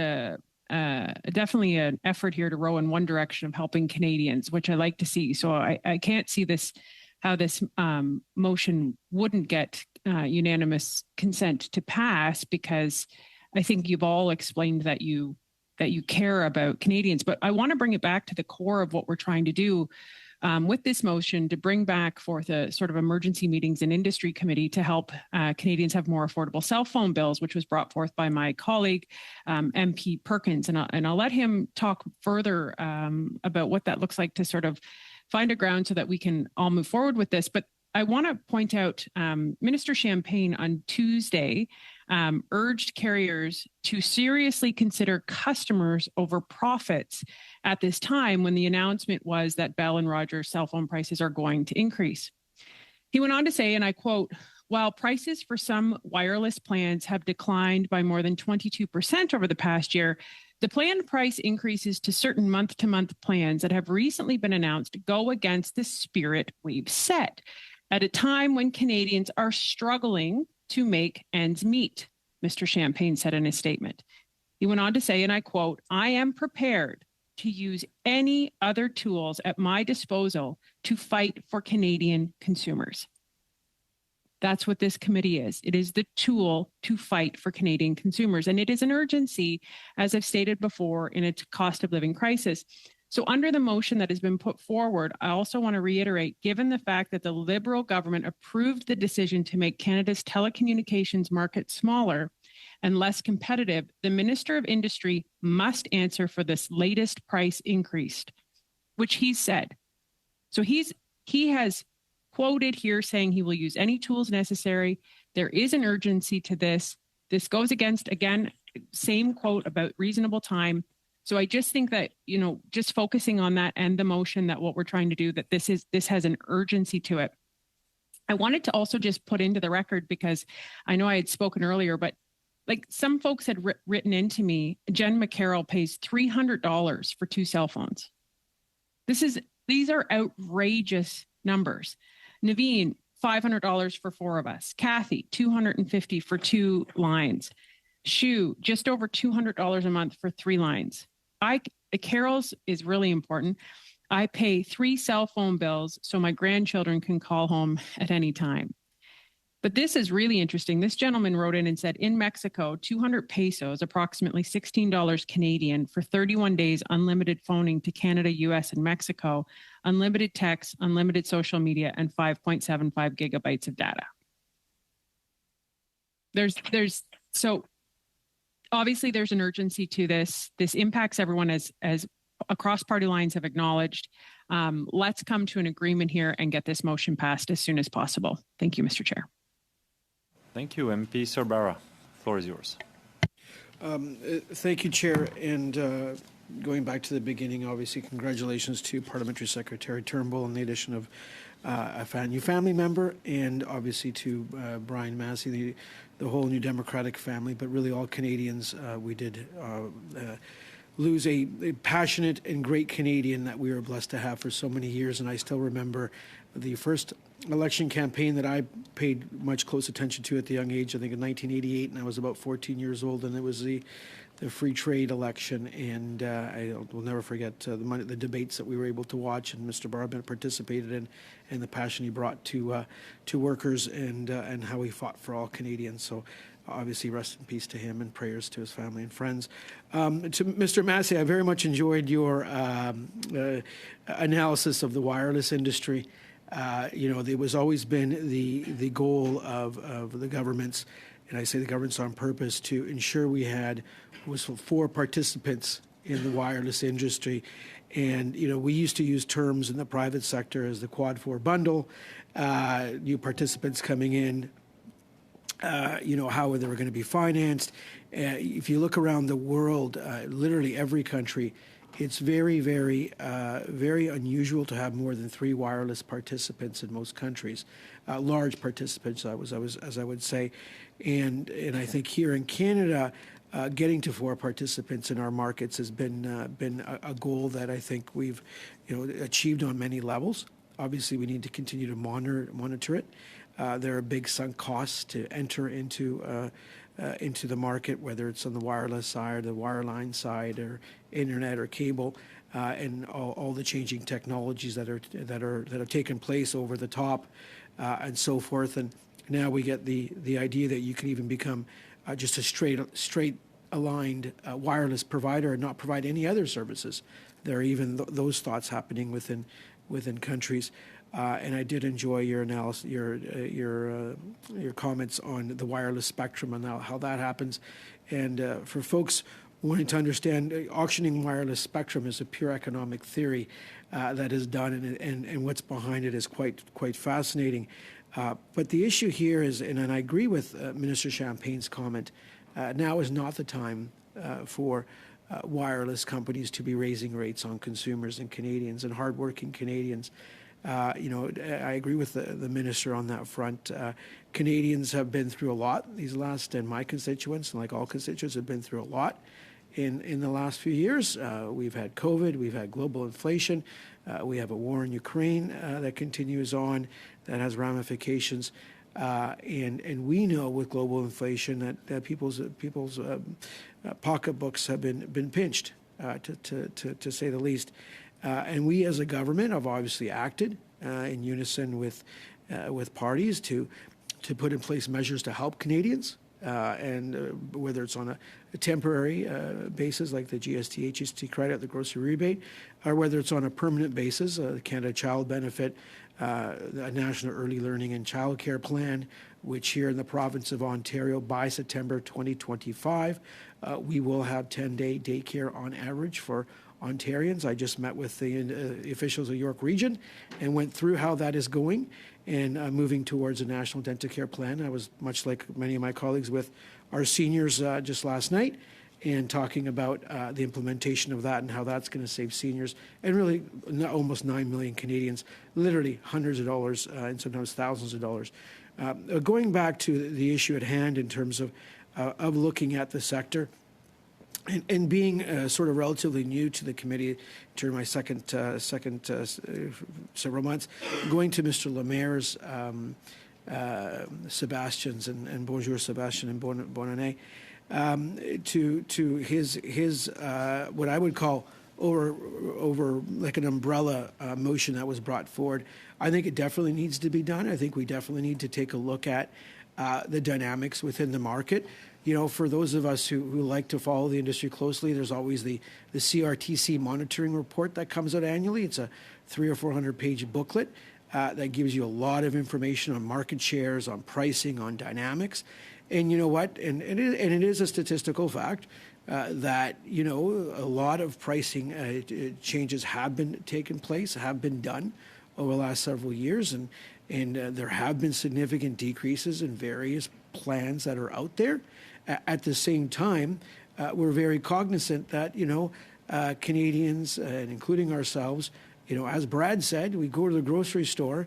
definitely an effort here to row in one direction of helping Canadians, which I like to see. So I can't see how this motion wouldn't get unanimous consent to pass, because I think you've all explained that you care about Canadians. But I want to bring it back to the core of what we're trying to do with this motion, to bring back forth a sort of emergency meetings and industry committee to help Canadians have more affordable cell phone bills, which was brought forth by my colleague, MP Perkins. And I'll let him talk further about what that looks like to sort of find a ground so that we can all move forward with this. But I want to point out Minister Champagne on Tuesday urged carriers to seriously consider customers over profits at this time, when the announcement was that Bell and Rogers cell phone prices are going to increase. He went on to say, and I quote, "While prices for some wireless plans have declined by more than 22% over the past year, the planned price increases to certain month-to-month plans that have recently been announced go against the spirit we've set at a time when Canadians are struggling to make ends meet," Mr. Champagne said in his statement. He went on to say, and I quote, "I am prepared to use any other tools at my disposal to fight for Canadian consumers." That's what this committee is. It is the tool to fight for Canadian consumers. And it is an urgency, as I've stated before, in a cost of living crisis. So under the motion that has been put forward, I also want to reiterate, given the fact that the Liberal government approved the decision to make Canada's telecommunications market smaller and less competitive, the Minister of Industry must answer for this latest price increase, which he said. So he has quoted here saying he will use any tools necessary. There is an urgency to this. This goes against, again, same quote about reasonable time. So I just think that, just focusing on that and the motion, that what we're trying to do, that this has an urgency to it. I wanted to also just put into the record, because I know I had spoken earlier, but like some folks had written into me, Jen McCarroll pays $300 for 2 cell phones. These are outrageous numbers. Naveen, $500 for 4 of us. Kathy, $250 for 2 lines. Shu, just over $200 a month for 3 lines. Carol's is really important. I pay 3 cell phone bills so my grandchildren can call home at any time. But this is really interesting. This gentleman wrote in and said, in Mexico, 200 pesos, approximately $16 Canadian, for 31 days unlimited phoning to Canada, US, and Mexico, unlimited text, unlimited social media, and 5.75 gigabytes of data. So obviously there's an urgency to this. This impacts everyone, as across party lines have acknowledged. Let's come to an agreement here and get this motion passed as soon as possible. Thank you, Mr. Chair. Thank you, MP Sorbara. The floor is yours. Thank you, Chair. And going back to the beginning, obviously, congratulations to Parliamentary Secretary Turnbull on the addition of a new family member, and obviously to Brian Massey, the whole New Democratic family, but really all Canadians. We did lose a passionate and great Canadian that we were blessed to have for so many years. And I still remember the first election campaign that I paid much close attention to at the young age, I think in 1988, and I was about 14 years old, and it was the free trade election. And I will never forget the debates that we were able to watch, and Mr. Broadbent participated in, and the passion he brought to workers, and how he fought for all Canadians. So obviously, rest in peace to him, and prayers to his family and friends. To Mr. Massey, I very much enjoyed your analysis of the wireless industry. There was always been the goal of the governments, and I say the governments on purpose, to ensure we was 4 participants in the wireless industry. And, we used to use terms in the private sector as the Quad 4 bundle, new participants coming in, how they were going to be financed. If you look around the world, literally every country, it's very, very, very unusual to have more than 3 wireless participants in most countries, large participants, as I would say. And I think here in Canada, getting to 4 participants in our markets has been a goal that I think we've achieved on many levels. Obviously, we need to continue to monitor it. There are big sunk costs to enter into the market, whether it's on the wireless side, the wireline side, or internet or cable, and all the changing technologies that have taken place over the top, and so forth. And now we get the idea that you can even become just a straight aligned wireless provider and not provide any other services. There are even those thoughts happening within countries. And I did enjoy your analysis, your comments on the wireless spectrum and how that happens. And for folks wanting to understand, auctioning wireless spectrum is a pure economic theory that is done, and what's behind it is quite fascinating. But the issue here is, and I agree with Minister Champagne's comment, now is not the time for wireless companies to be raising rates on consumers and Canadians and hardworking Canadians. I agree with the minister on that front. Canadians have been through a lot these last, and my constituents, and like all constituents, have been through a lot in the last few years. We've had COVID, we've had global inflation, we have a war in Ukraine that continues on, that has ramifications, and we know with global inflation that people's pocketbooks have been pinched, to say the least. And we as a government have obviously acted in unison with parties to put in place measures to help Canadians, and whether it's on a temporary basis like the GST, HST credit, the grocery rebate, or whether it's on a permanent basis, the Canada Child Benefit, a National Early Learning and Childcare Plan, which here in the province of Ontario by September 2025, we will have 10-day daycare on average for Ontarians. I just met with the officials of York Region and went through how that is going and moving towards a national dental care plan. I was, much like many of my colleagues, with our seniors just last night and talking about the implementation of that and how that's going to save seniors and really almost 9 million Canadians, literally hundreds of dollars and sometimes thousands of dollars. Going back to the issue at hand in terms of looking at the sector, and being sort of relatively new to the committee during my second several months, going to Mr. Lemaire's Sebastian's and bonjour Sebastian and bonne année, to his what I would call over like an umbrella motion that was brought forward. I think it definitely needs to be done. I think we definitely need to take a look at the dynamics within the market. For those of us who like to follow the industry closely, there's always the CRTC monitoring report that comes out annually. It's a 300 or 400 page booklet that gives you a lot of information on market shares, on pricing, on dynamics. And you know what? And it is a statistical fact that, a lot of pricing changes have been taken place, have been done over the last several years. And there have been significant decreases in various plans that are out there. At the same time, we're very cognizant that, Canadians, and including ourselves, as Brad said, we go to the grocery store,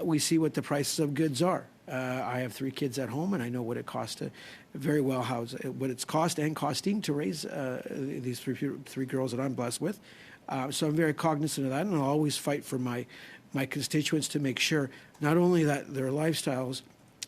we see what the prices of goods are. I have 3 kids at home, and I know what it costs to very well house, what it's cost and costing to raise these three girls that I'm blessed with. So I'm very cognizant of that, and I'll always fight for my constituents to make sure not only that their lifestyles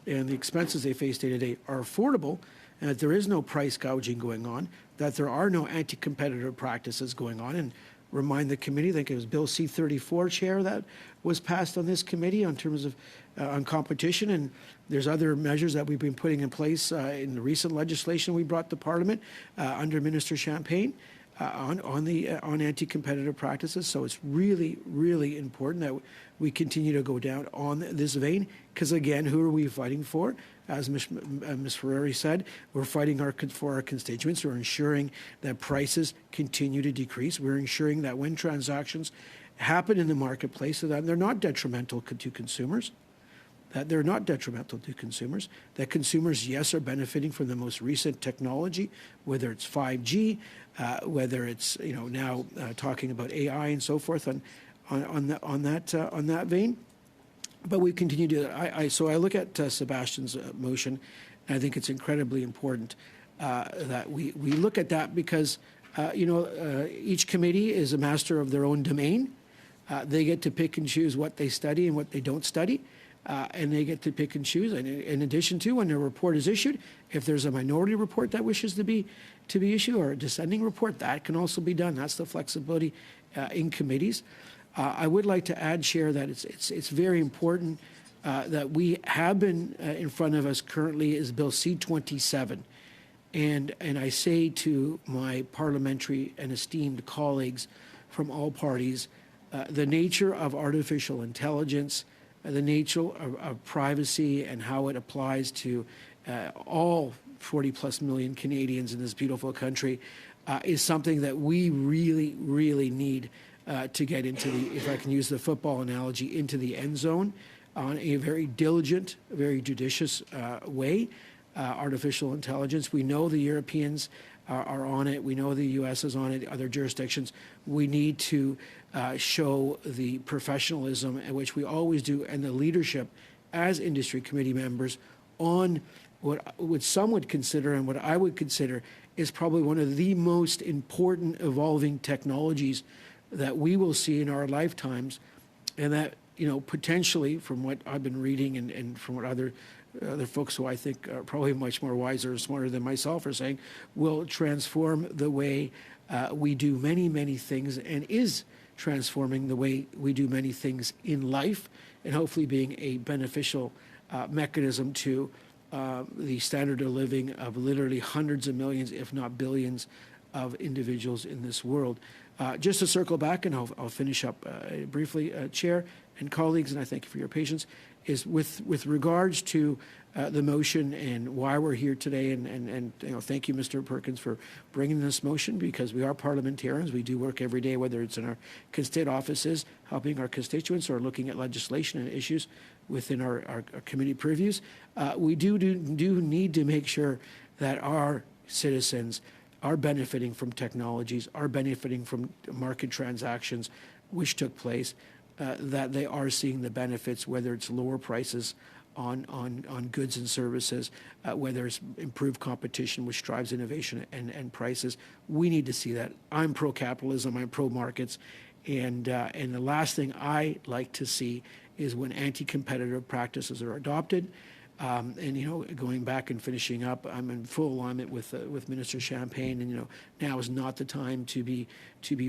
and the expenses they face day to day are affordable, and that there is no price gouging going on, that there are no anti-competitive practices going on. And remind the committee, I think it was Bill C-34 chair that was passed on this committee in terms of on competition, and there's other measures that we've been putting in place in the recent legislation we brought to Parliament under Minister Champagne on anti-competitive practices. So it's really, really important that we continue to go down on this vein, because again, who are we fighting for? As Ms. Ferrari said, we're fighting for our constituents. We're ensuring that prices continue to decrease. We're ensuring that when transactions happen in the marketplace, that they're not detrimental to consumers. That consumers, yes, are benefiting from the most recent technology, whether it's 5G, whether it's now talking about AI and so forth on that vein. But we continue to. So I look at Sebastian's motion, and I think it's incredibly important that we look at that, because each committee is a master of their own domain. They get to pick and choose what they study and what they don't study. And they get to pick and choose. And in addition to, when a report is issued, if there's a minority report that wishes to be issued, or a dissenting report, that can also be done. That's the flexibility in committees. I would like to add, Chair, that it's very important that we have been in front of us currently is Bill C-27. And I say to my parliamentary and esteemed colleagues from all parties, the nature of artificial intelligence, the nature of privacy and how it applies to all 40 plus million Canadians in this beautiful country is something that we really, really need to get into the, if I can use the football analogy, into the end zone on a very diligent, very judicious way. Artificial intelligence, we know the Europeans are on it. We know the U.S. is on it, other jurisdictions. We need to show the professionalism at which we always do and the leadership as industry committee members on what some would consider and what I would consider is probably one of the most important evolving technologies that we will see in our lifetimes, and that, you know, potentially from what I've been reading and from what other folks who I think are probably much more wiser and smarter than myself are saying, will transform the way we do many, many things, and is transforming the way we do many things in life, and hopefully being a beneficial mechanism to the standard of living of literally hundreds of millions, if not billions, of individuals in this world. Just to circle back, and I'll finish up briefly, Chair and colleagues, and I thank you for your patience, is with regards to the motion and why we're here today, and you know, thank you, Mr. Perkins, for bringing this motion, because we are parliamentarians. We do work every day, whether it's in our state offices, helping our constituents, or looking at legislation and issues within our committee purviews. We do need to make sure that our citizens are benefiting from technologies, are benefiting from market transactions which took place, that they are seeing the benefits, whether it's lower prices on goods and services, whether it's improved competition, which drives innovation and prices. We need to see that. I'm pro-capitalism, I'm pro-markets, and the last thing I like to see is when anti-competitive practices are adopted. And, you know, going back and finishing up, I'm in full alignment with Minister Champagne, and, you know, now is not the time to be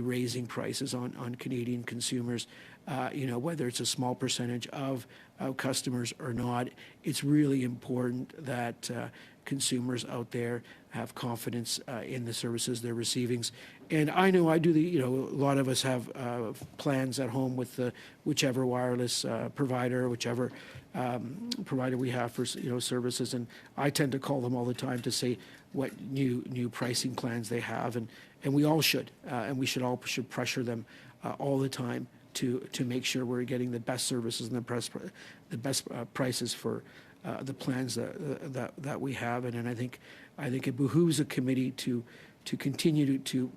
raising prices on Canadian consumers. You know, whether it's a small percentage of customers or not, it's really important that consumers out there have confidence in the services they're receiving. And I know I do a lot of us have plans at home with whichever wireless provider, whichever provider we have for, you know, services, and I tend to call them all the time to say what new pricing plans they have, and we all should, and we should pressure them all the time to make sure we're getting the best services and the best prices for the plans that we have, and I think it behooves a committee to continue to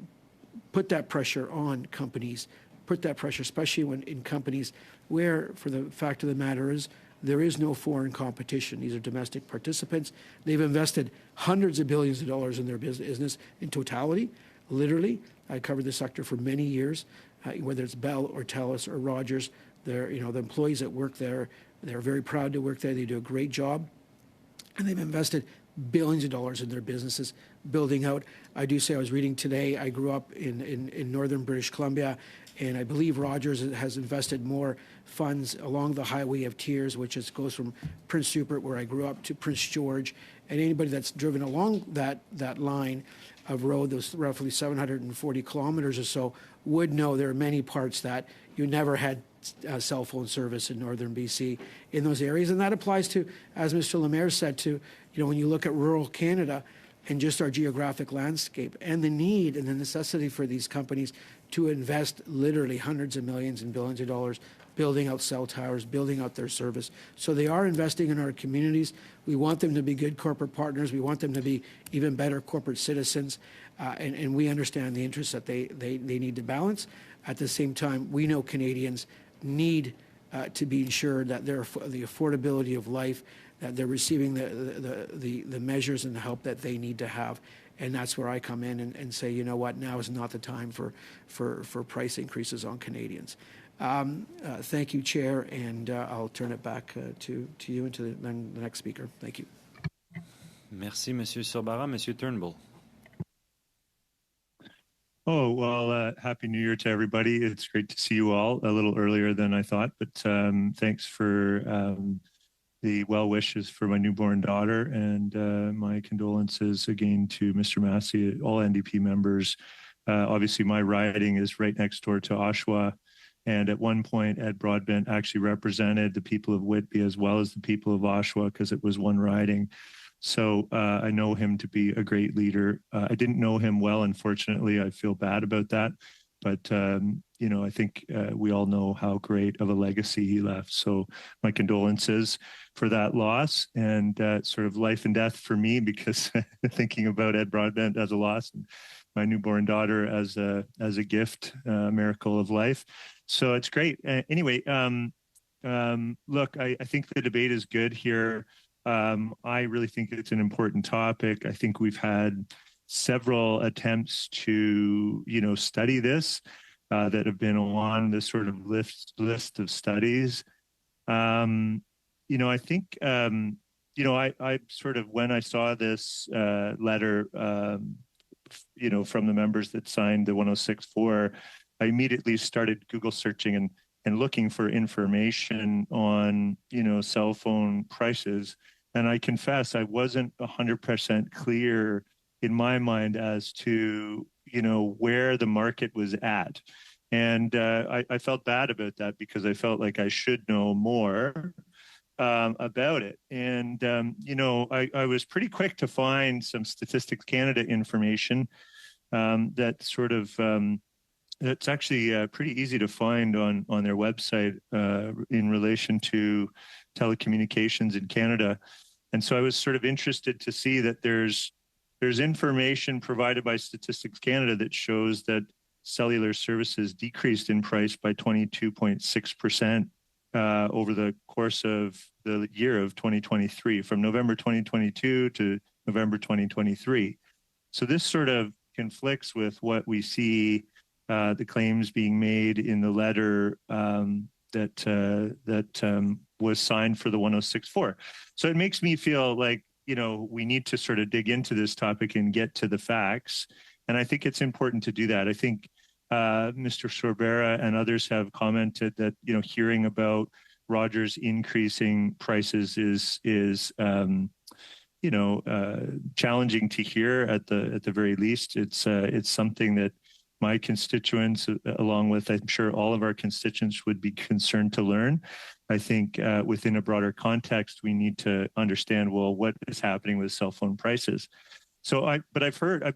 put that pressure on companies, put that pressure, especially when in companies where, for the fact of the matter is, there is no foreign competition. These are domestic participants. They've invested hundreds of billions of dollars in their business in totality, literally. I covered the sector for many years, whether it's Bell or TELUS or Rogers. The employees that work there, they're very proud to work there. They do a great job. And they've invested billions of dollars in their businesses, building out. I do say, I was reading today, I grew up in northern British Columbia, and I believe Rogers has invested more funds along the Highway of Tears, which goes from Prince Rupert, where I grew up, to Prince George. And anybody that's driven along that line of road, those roughly 740 kilometers or so, would know there are many parts that you never had cell phone service in northern BC in those areas. And that applies to, as Mr. Lemaire said, to, you know, when you look at rural Canada and just our geographic landscape and the need and the necessity for these companies to invest literally hundreds of millions and billions of dollars building out cell towers, building out their service. So they are investing in our communities. We want them to be good corporate partners. We want them to be even better corporate citizens. And we understand the interests that they need to balance. At the same time, we know Canadians need to be ensured that the affordability of life, that they're receiving the measures and the help that they need to have. And that's where I come in and say, you know what, now is not the time for price increases on Canadians. Thank you, Chair, and I'll turn it back to you and to the next speaker. Thank you. Merci, Monsieur Sorbara. Monsieur Turnbull. Oh, well, Happy New Year to everybody. It's great to see you all a little earlier than I thought, but thanks for the well wishes for my newborn daughter, and my condolences again to Mr. Massey, all NDP members. Obviously, my riding is right next door to Oshawa. And at one point, Ed Broadbent actually represented the people of Whitby as well as the people of Oshawa because it was one riding. So I know him to be a great leader. I didn't know him well, unfortunately. I feel bad about that. But, you know, I think we all know how great of a legacy he left. So my condolences for that loss, and sort of life and death for me, because thinking about Ed Broadbent as a loss and my newborn daughter as a gift, miracle of life. So it's great. Anyway, look, I think the debate is good here. I really think it's an important topic. I think we've had several attempts to, you know, study this that have been on this sort of list of studies. You know, I think, you know, I sort of, when I saw this letter, you know, from the members that signed the 106.4, I immediately started Google searching and looking for information on, you know, cell phone prices. And I confess I wasn't 100% clear in my mind as to, you know, where the market was at. And I felt bad about that because I felt like I should know more about it. And, you know, I was pretty quick to find some Statistics Canada information that sort of, it's actually pretty easy to find on their website in relation to telecommunications in Canada. And so I was sort of interested to see that there's information provided by Statistics Canada that shows that cellular services decreased in price by 22.6% over the course of the year of 2023, from November 2022 to November 2023. So this sort of conflicts with what we see the claims being made in the letter that was signed for the 106.4. So it makes me feel like, you know, we need to sort of dig into this topic and get to the facts. And I think it's important to do that. I think Mr. Sorbera and others have commented that, you know, hearing about Rogers increasing prices is you know, challenging to hear at the very least. It's something that my constituents, along with, I'm sure, all of our constituents, would be concerned to learn. I think within a broader context, we need to understand, well, what is happening with cell phone prices. So I've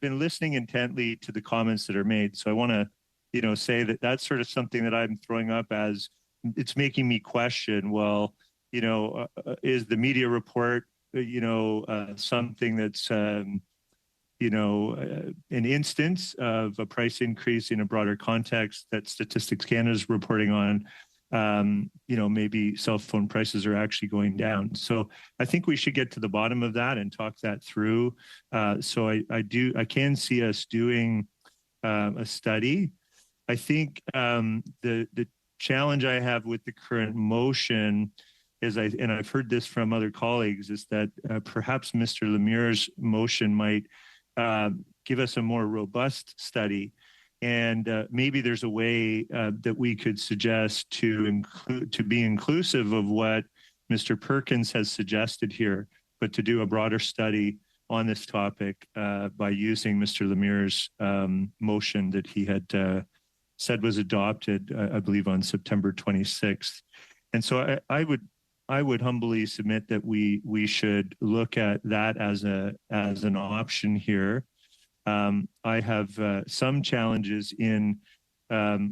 been listening intently to the comments that are made. So I want to, you know, say that that's sort of something that I'm throwing up as it's making me question, well, you know, is the media report, you know, something that's, you know, an instance of a price increase in a broader context that Statistics Canada is reporting on? You know, maybe cell phone prices are actually going down. So I think we should get to the bottom of that and talk that through. So I can see us doing a study. I think the challenge I have with the current motion is, and I've heard this from other colleagues, is that perhaps Mr. Lemieux's motion might give us a more robust study. And maybe there's a way that we could suggest to be inclusive of what Mr. Perkins has suggested here, but to do a broader study on this topic by using Mr. Lemieux's motion that he had said was adopted, I believe, on September 26th. And so I would humbly submit that we should look at that as an option here. I have some challenges in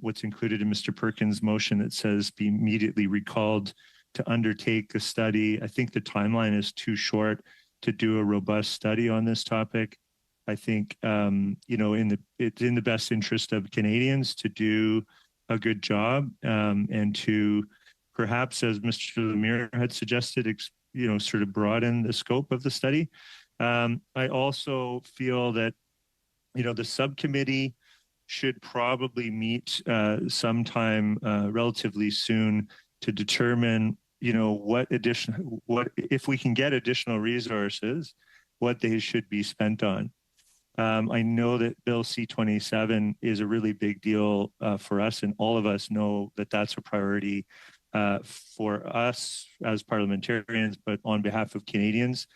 what's included in Mr. Perkins' motion that says be immediately recalled to undertake a study. I think the timeline is too short to do a robust study on this topic. I think you know, it's in the best interest of Canadians to do a good job and to perhaps, as Mr. Lemieux had suggested, you know, sort of broaden the scope of the study. I also feel that, you know, the subcommittee should probably meet sometime relatively soon to determine, you know, what if we can get additional resources, what they should be spent on. I know that Bill C-27 is a really big deal for us, and all of us know that that's a priority for us as parliamentarians, but on behalf of Canadians.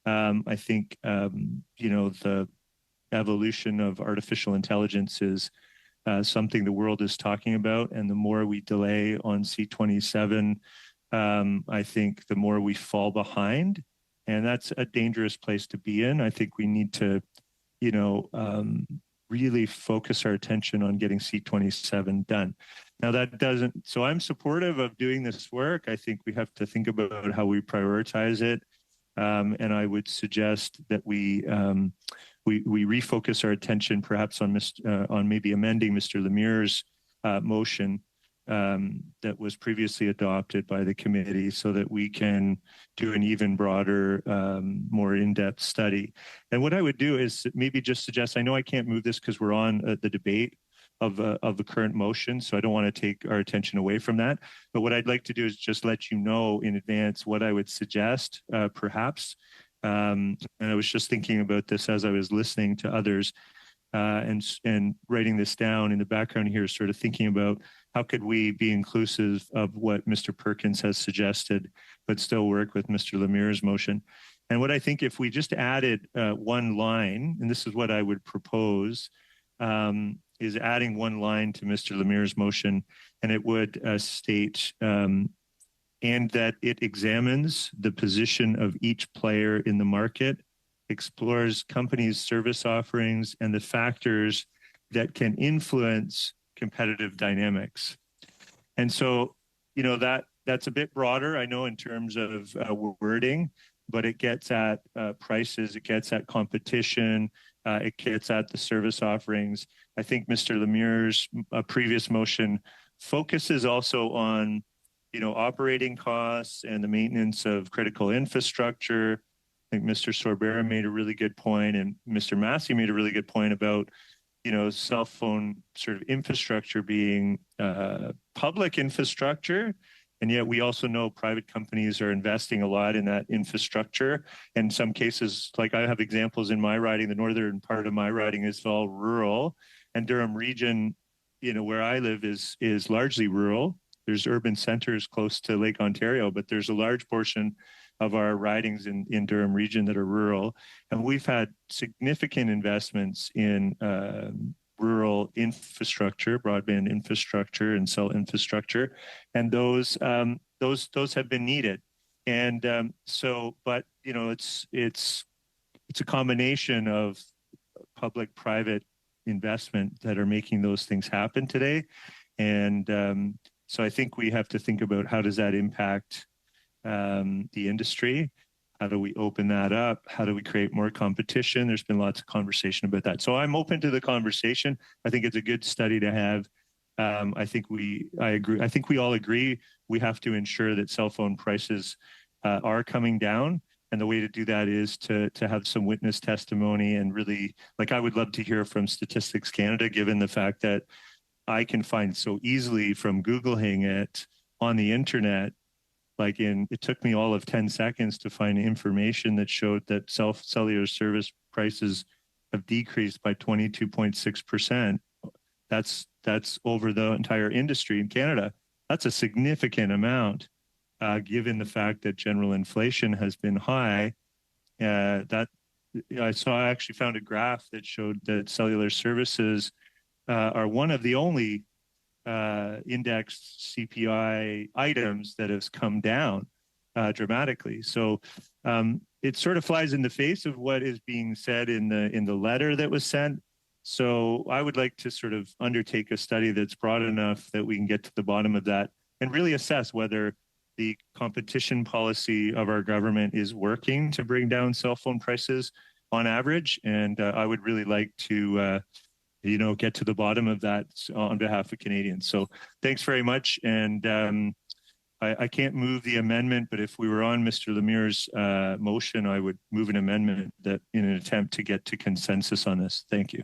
I think, the evolution of artificial intelligence is something the world is talking about, and the more we delay on C-27, I think the more we fall behind, and that's a dangerous place to be in. I think we need to really focus our attention on getting C-27 done. Now so I'm supportive of doing this work. I think we have to think about how we prioritize it. And I would suggest that we refocus our attention perhaps on maybe amending Mr. Lemieux's motion that was previously adopted by the committee so that we can do an even broader, more in-depth study. And what I would do is maybe just suggest, I know I can't move this because we're on the debate of the current motion, so I don't want to take our attention away from that. But what I'd like to do is just let you know in advance what I would suggest, perhaps. And I was just thinking about this as I was listening to others and writing this down in the background here, sort of thinking about how could we be inclusive of what Mr. Perkins has suggested, but still work with Mr. Lemieux's motion. And what I think if we just added one line, and this is what I would propose, is adding one line to Mr. Lemieux's motion, and it would state, and that it examines the position of each player in the market, explores companies' service offerings, and the factors that can influence competitive dynamics. And so, that's a bit broader, I know, in terms of wording, but it gets at prices, it gets at competition, it gets at the service offerings. I think Mr. Lemieux's previous motion focuses also on, operating costs and the maintenance of critical infrastructure. I think Mr. Sorbera made a really good point, and Mr. Massey made a really good point about, cell phone sort of infrastructure being public infrastructure. And yet we also know private companies are investing a lot in that infrastructure. In some cases, like I have examples in my riding, the northern part of my riding is all rural, and Durham region, where I live is largely rural. There's urban centers close to Lake Ontario, but there's a large portion of our ridings in Durham region that are rural. And we've had significant investments in rural infrastructure, broadband infrastructure, and cell infrastructure, and those have been needed. And but it's a combination of public-private investment that are making those things happen today. And so I think we have to think about how does that impact the industry. How do we open that up? How do we create more competition? There's been lots of conversation about that. So I'm open to the conversation. I think it's a good study to have. I agree. I think we all agree we have to ensure that cell phone prices are coming down. And the way to do that is to have some witness testimony and really, like I would love to hear from Statistics Canada, given the fact that I can find so easily from Googling it on the internet. It took me all of 10 seconds to find information that showed that cellular service prices have decreased by 22.6%. That's over the entire industry in Canada. That's a significant amount, given the fact that general inflation has been high. I actually found a graph that showed that cellular services are one of the only indexed CPI items that has come down dramatically. So it sort of flies in the face of what is being said in the letter that was sent. So I would like to sort of undertake a study that's broad enough that we can get to the bottom of that and really assess whether the competition policy of our government is working to bring down cell phone prices on average. And I would really like to get to the bottom of that on behalf of Canadians. So thanks very much. And I can't move the amendment, but if we were on Mr. Lemieux's motion, I would move an amendment that in an attempt to get to consensus on this. Thank you.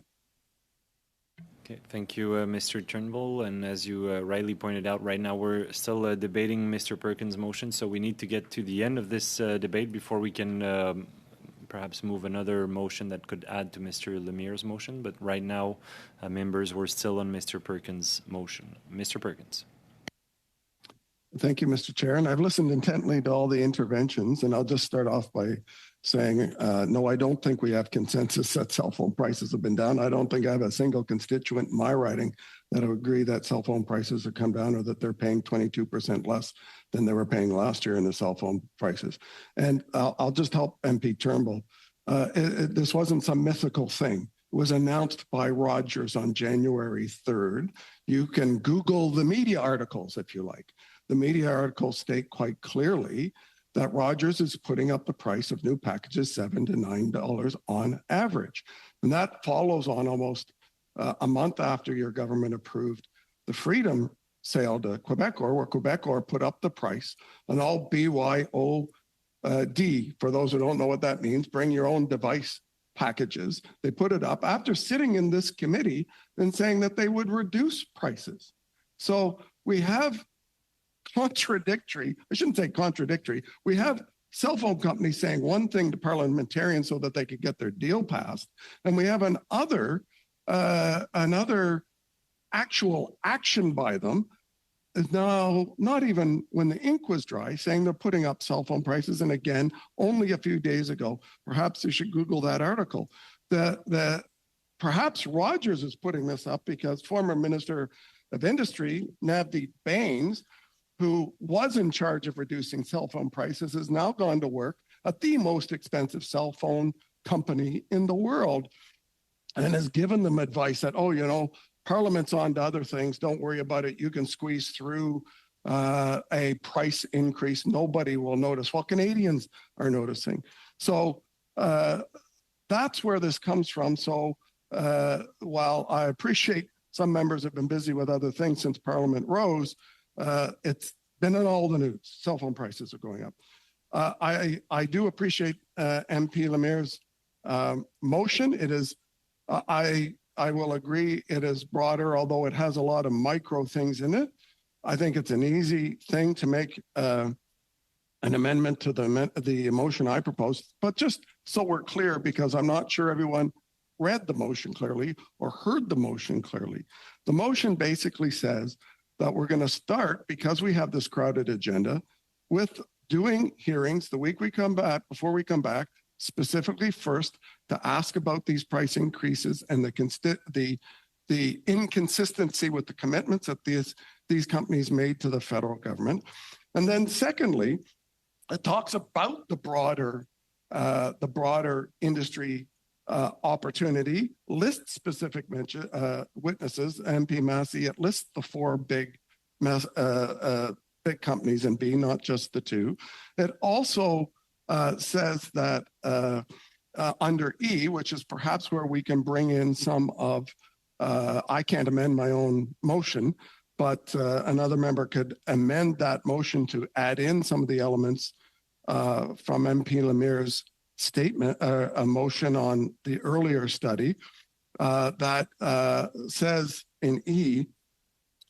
Okay, thank you, Mr. Turnbull. And as you rightly pointed out, right now we're still debating Mr. Perkins' motion, so we need to get to the end of this debate before we can perhaps move another motion that could add to Mr. Lemire's motion. But right now, members, we're still on Mr. Perkins' motion. Mr. Perkins. Thank you, Mr. Chair. And I've listened intently to all the interventions, and I'll just start off by saying, no, I don't think we have consensus that cell phone prices have been down. I don't think I have a single constituent in my riding that would agree that cell phone prices have come down or that they're paying 22% less than they were paying last year in the cell phone prices. And I'll just help MP Turnbull. This wasn't some mythical thing. It was announced by Rogers on January 3rd. You can Google the media articles if you like. The media articles state quite clearly that Rogers is putting up the price of new packages $7 to $9 on average. And that follows on almost a month after your government approved the Freedom sale to Quebecor, where Quebecor put up the price on all BYOD. For those who don't know what that means, bring your own device packages. They put it up after sitting in this committee and saying that they would reduce prices. So we have contradictory, I shouldn't say contradictory, we have cell phone companies saying one thing to parliamentarians so that they could get their deal passed, and we have another actual action by them is now not even when the ink was dry saying they're putting up cell phone prices. And again, only a few days ago, perhaps you should Google that article, that perhaps Rogers is putting this up because former Minister of Industry, Navdeep Bains, who was in charge of reducing cell phone prices, has now gone to work at the most expensive cell phone company in the world and has given them advice that, oh, you know, Parliament's on to other things. Don't worry about it. You can squeeze through a price increase. Nobody will notice. Well, Canadians are noticing. So that's where this comes from. So while I appreciate some members have been busy with other things since Parliament rose, it's been in all the news. Cell phone prices are going up. I do appreciate MP Lemire's motion. It is, I will agree, it is broader, although it has a lot of micro things in it. I think it's an easy thing to make an amendment to the motion I proposed, but just so we're clear, because I'm not sure everyone read the motion clearly or heard the motion clearly. The motion basically says that we're going to start, because we have this crowded agenda, with doing hearings the week we come back, before we come back, specifically first to ask about these price increases and the inconsistency with the commitments that these companies made to the federal government. And then secondly, it talks about the broader industry opportunity, lists specific witnesses. MP Massey, it lists the four big companies in B, not just the two. It also says that under E, which is perhaps where we can bring in some of, I can't amend my own motion, but another member could amend that motion to add in some of the elements from MP Lemire's statement, a motion on the earlier study that says in E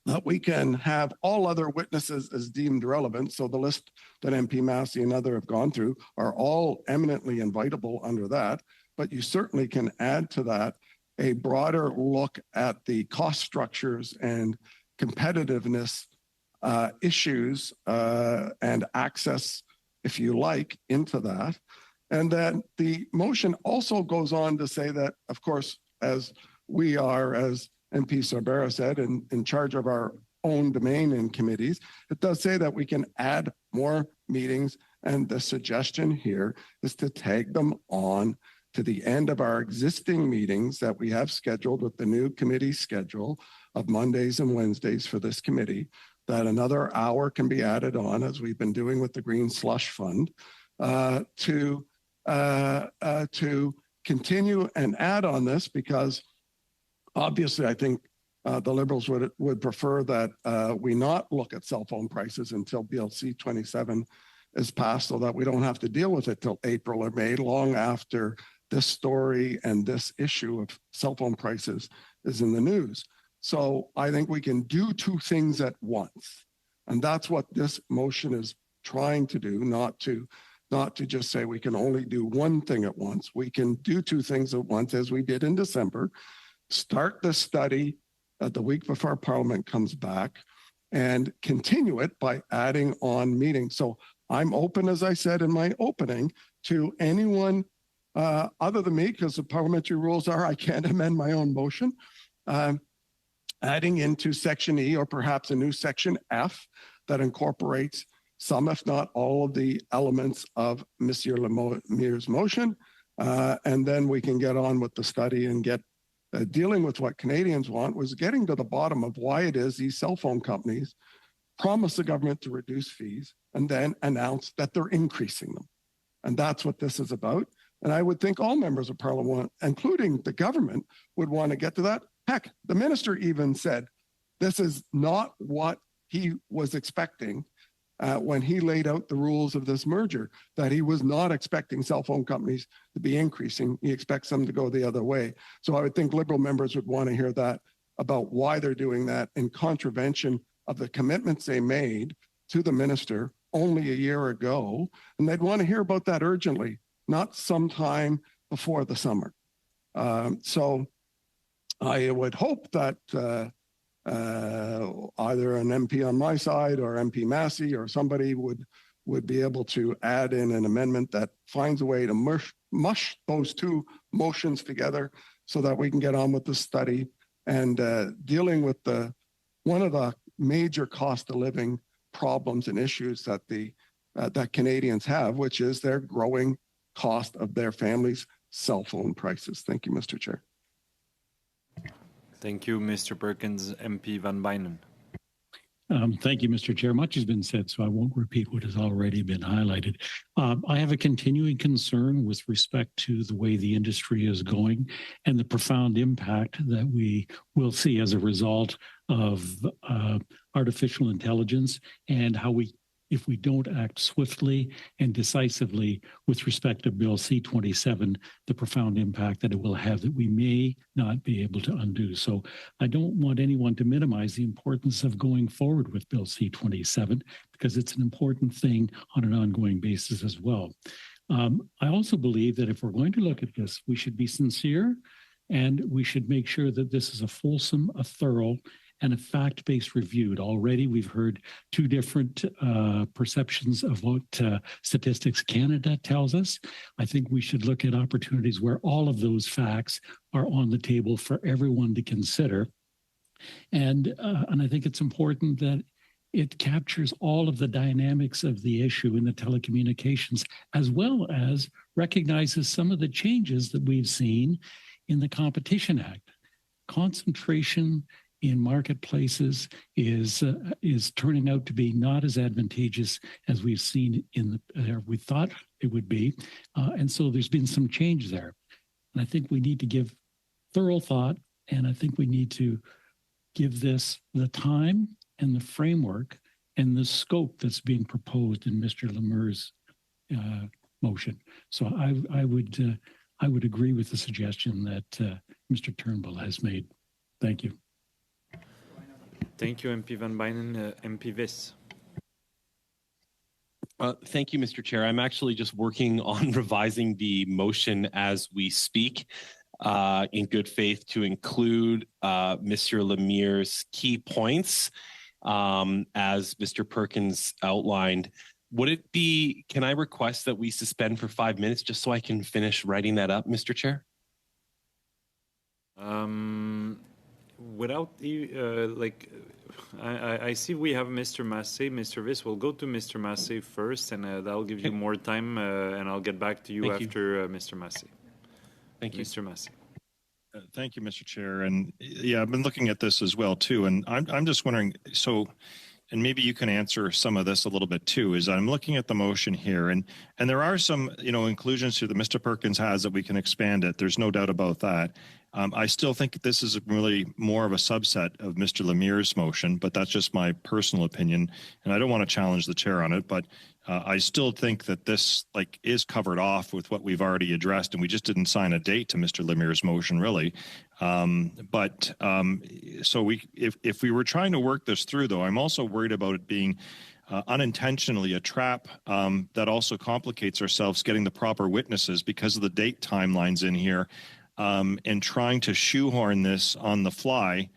that we can have all other witnesses as deemed relevant. So the list that MP Massey and other have gone through are all eminently invitable under that, but you certainly can add to that a broader look at the cost structures and competitiveness issues and access, if you like, into that. And then the motion also goes on to say that, of course, as we are, as MP Sorbera said, in charge of our own domain in committees, it does say that we can add more meetings. And the suggestion here is to tag them on to the end of our existing meetings that we have scheduled with the new committee schedule of Mondays and Wednesdays for this committee, that another hour can be added on, as we've been doing with the Green Slush Fund, to continue and add on this, because obviously I think the Liberals would prefer that we not look at cell phone prices until BLC 27 is passed, so that we don't have to deal with it till April or May, long after this story and this issue of cell phone prices is in the news. So I think we can do two things at once. And that's what this motion is trying to do, not to not to just say we can only do one thing at once. We can do two things at once, as we did in December. Start the study the week before Parliament comes back and continue it by adding on meetings. So I'm open, as I said in my opening, to anyone other than me, because the parliamentary rules are I can't amend my own motion, adding into Section E or perhaps a new Section F that incorporates some, if not all, of the elements of Monsieur Lemieux's motion. And then we can get on with the study and get dealing with what Canadians want, was getting to the bottom of why it is these cell phone companies promise the government to reduce fees and then announce that they're increasing them. And that's what this is about. And I would think all members of Parliament, including the government, would want to get to that. Heck, the minister even said this is not what he was expecting when he laid out the rules of this merger, that he was not expecting cell phone companies to be increasing. He expects them to go the other way. So I would think Liberal members would want to hear that about why they're doing that in contravention of the commitments they made to the minister only a year ago. And they'd want to hear about that urgently, not sometime before the summer. So I would hope that either an MP on my side or MP Massey or somebody would be able to add in an amendment that finds a way to mush those two motions together so that we can get on with the study and dealing with one of the major cost of living problems and issues that that Canadians have, which is their growing cost of their families' cell phone prices. Thank you, Mr. Chair. Thank you, Mr. Perkins. MP Van Bynen. Thank you, Mr. Chair. Much has been said, so I won't repeat what has already been highlighted. I have a continuing concern with respect to the way the industry is going and the profound impact that we will see as a result of artificial intelligence and how if we don't act swiftly and decisively with respect to Bill C-27, the profound impact that it will have that we may not be able to undo. So I don't want anyone to minimize the importance of going forward with Bill C-27 because it's an important thing on an ongoing basis as well. I also believe that if we're going to look at this, we should be sincere and we should make sure that this is a fulsome, a thorough, and a fact-based review. Already we've heard two different perceptions of what Statistics Canada tells us. I think we should look at opportunities where all of those facts are on the table for everyone to consider. And I think it's important that it captures all of the dynamics of the issue in the telecommunications, as well as recognizes some of the changes that we've seen in the Competition Act. Concentration in marketplaces is turning out to be not as advantageous as we've seen we thought it would be. And so there's been some change there. And I think we need to give thorough thought, and I think we need to give this the time and the framework and the scope that's being proposed in Mr. Lemieux's motion. So I would agree with the suggestion that Mr. Turnbull has made. Thank you. Thank you, MP Van Bynen. MP Vis. Thank you, Mr. Chair. I'm actually just working on revising the motion as we speak in good faith to include Mr. Lemieux's key points as Mr. Perkins outlined. Would it be, can I request that we suspend for 5 minutes just so I can finish writing that up, Mr. Chair? Without I see we have Mr. Massey. Mr. Vis, we'll go to Mr. Massey first, and that'll give you more time, and I'll get back to you after Mr. Massey. Thank you. Mr. Massey. Thank you, Mr. Chair. And yeah, I've been looking at this as well, too. And I'm just wondering, so, and maybe you can answer some of this a little bit, too, is I'm looking at the motion here, and there are some, inclusions here that Mr. Perkins has that we can expand it. There's no doubt about that. I still think this is really more of a subset of Mr. Lemieux's motion, but that's just my personal opinion, and I don't want to challenge the chair on it, but I still think that this is covered off with what we've already addressed, and we just didn't sign a date to Mr. Lemieux's motion, really. So if we were trying to work this through, though, I'm also worried about it being unintentionally a trap that also complicates ourselves getting the proper witnesses because of the date timelines in here, and trying to shoehorn this on the fly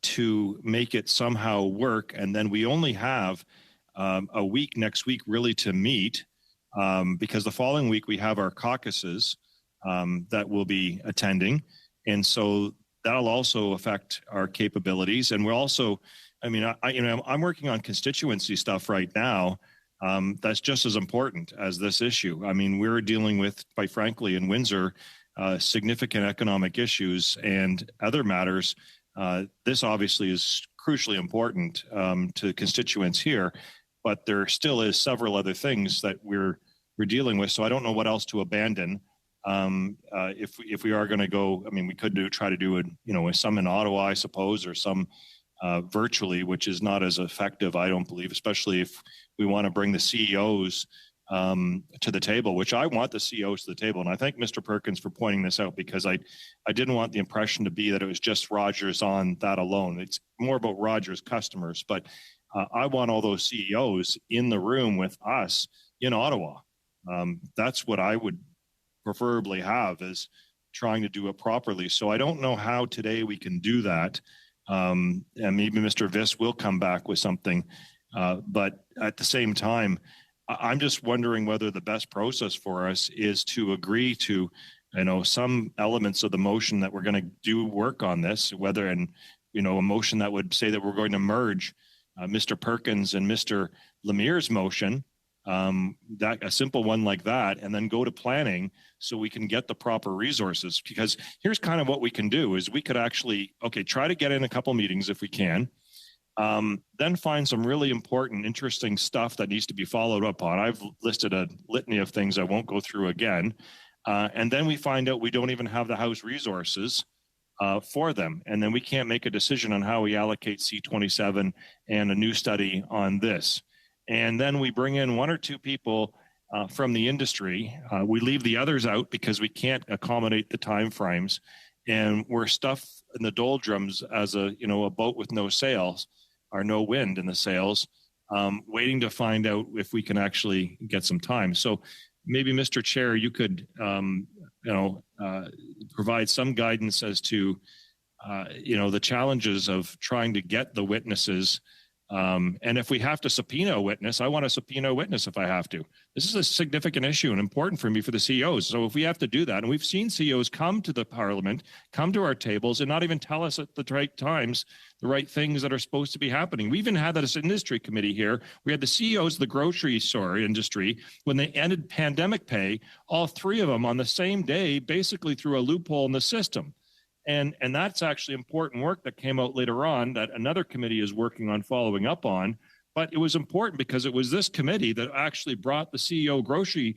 to make it somehow work. And then we only have a week next week really to meet, because the following week we have our caucuses that we'll be attending. And so that'll also affect our capabilities. And we're also, I mean, I'm working on constituency stuff right now. That's just as important as this issue. I mean, we're dealing with, quite frankly, in Windsor, significant economic issues and other matters. This obviously is crucially important to constituents here, but there still is several other things that we're dealing with. So I don't know what else to abandon. If we are going to go, I mean, we could try to do it, some in Ottawa, I suppose, or some virtually, which is not as effective, I don't believe, especially if we want to bring the CEOs to the table, which I want the CEOs to the table. And I thank Mr. Perkins for pointing this out, because I didn't want the impression to be that it was just Rogers on that alone. It's more about Rogers customers, but I want all those CEOs in the room with us in Ottawa. That's what I would preferably have, is trying to do it properly. So I don't know how today we can do that. And maybe Mr. Viss will come back with something. But at the same time, I'm just wondering whether the best process for us is to agree to, some elements of the motion that we're going to do work on this, whether, and, a motion that would say that we're going to merge Mr. Perkins and Mr. Lemire's motion, that a simple one like that, and then go to planning so we can get the proper resources. Because here's kind of what we can do is we could actually, try to get in a couple meetings if we can, then find some really important, interesting stuff that needs to be followed up on. I've listed a litany of things I won't go through again. And then we find out we don't even have the House resources for them. And then we can't make a decision on how we allocate C27 and a new study on this. And then we bring in one or two people from the industry. We leave the others out because we can't accommodate the time frames. And we're stuffed in the doldrums as a boat with no sails, or no wind in the sails, waiting to find out if we can actually get some time. So maybe, Mr. Chair, you could provide some guidance as to the challenges of trying to get the witnesses. And if we have to subpoena a witness, I want to subpoena a witness if I have to. This is a significant issue and important for me, for the CEOs. So if we have to do that, and we've seen CEOs come to the Parliament, come to our tables, and not even tell us at the right times the right things that are supposed to be happening. We even had that as an industry committee here. We had the CEOs of the grocery store industry, when they ended pandemic pay, all three of them on the same day, basically through a loophole in the system. And that's actually important work that came out later on that another committee is working on following up on. But it was important because it was this committee that actually brought the CEO grocery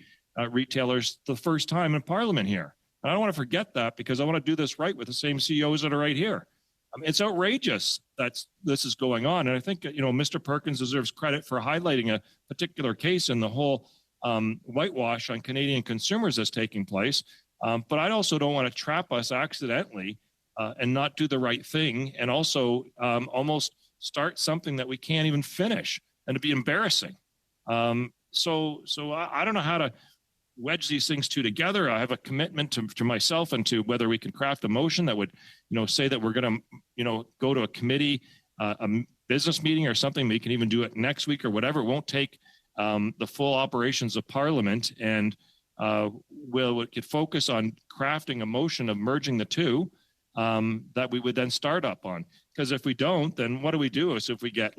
retailers the first time in Parliament here. And I don't want to forget that, because I want to do this right with the same CEOs that are right here. It's outrageous that this is going on. And I think, Mr. Perkins deserves credit for highlighting a particular case in the whole whitewash on Canadian consumers that's taking place. But I also don't want to trap us accidentally and not do the right thing, and also almost start something that we can't even finish, and to be embarrassing. So I don't know how to wedge these things two together. I have a commitment to myself and to whether we can craft a motion that would, say that we're going to, go to a committee, a business meeting or something. We can even do it next week or whatever. It won't take the full operations of Parliament, and we could focus on crafting a motion of merging the two that we would then start up on. Because if we don't, then what do we do? Is if we get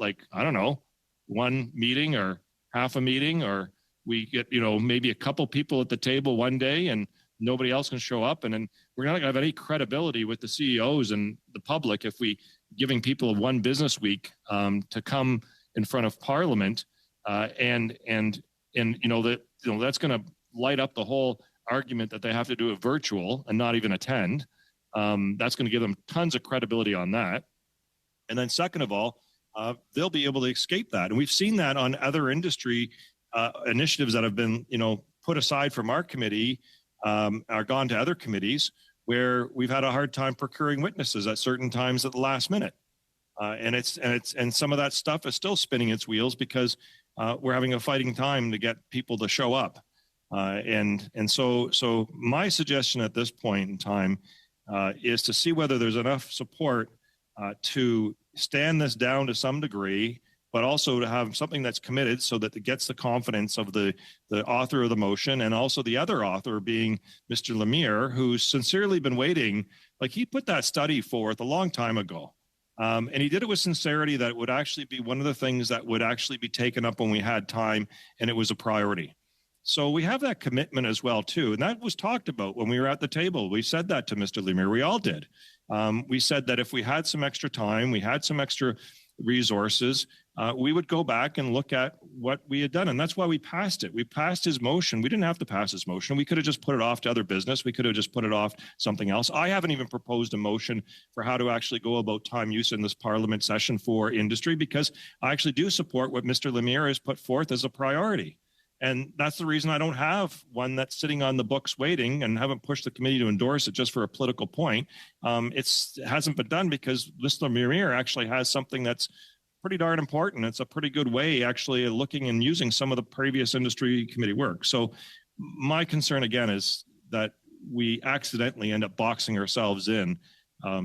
one meeting or half a meeting, or we get, maybe a couple people at the table one day and nobody else can show up. And then we're not going to have any credibility with the CEOs and the public if we giving people one business week to come in front of Parliament and that's going to light up the whole argument that they have to do it virtual and not even attend. That's going to give them tons of credibility on that. And then second of all, they'll be able to escape that. And we've seen that on other industry initiatives that have been, put aside from our committee or gone to other committees, where we've had a hard time procuring witnesses at certain times at the last minute. And some of that stuff is still spinning its wheels because we're having a fighting time to get people to show up. So my suggestion at this point in time is to see whether there's enough support to stand this down to some degree, but also to have something that's committed so that it gets the confidence of the author of the motion and also the other author being Mr. Lemire, who's sincerely been waiting. Like, he put that study forth a long time ago. And he did it with sincerity that it would actually be one of the things that would actually be taken up when we had time and it was a priority. So we have that commitment as well, too. And that was talked about when we were at the table. We said that to Mr. Lemire. We all did. We said that if we had some extra time, we had some extra resources, we would go back and look at what we had done. And that's why we passed it. We passed his motion. We didn't have to pass his motion. We could have just put it off to other business. We could have just put it off something else. I haven't even proposed a motion for how to actually go about time use in this parliament session for industry, because I actually do support what Mr. Lemire has put forth as a priority. And that's the reason I don't have one that's sitting on the books waiting and haven't pushed the committee to endorse it just for a political point. It hasn't been done because Mr. Lemire actually has something that's pretty darn important. It's a pretty good way actually looking and using some of the previous industry committee work. So my concern again is that we accidentally end up boxing ourselves in.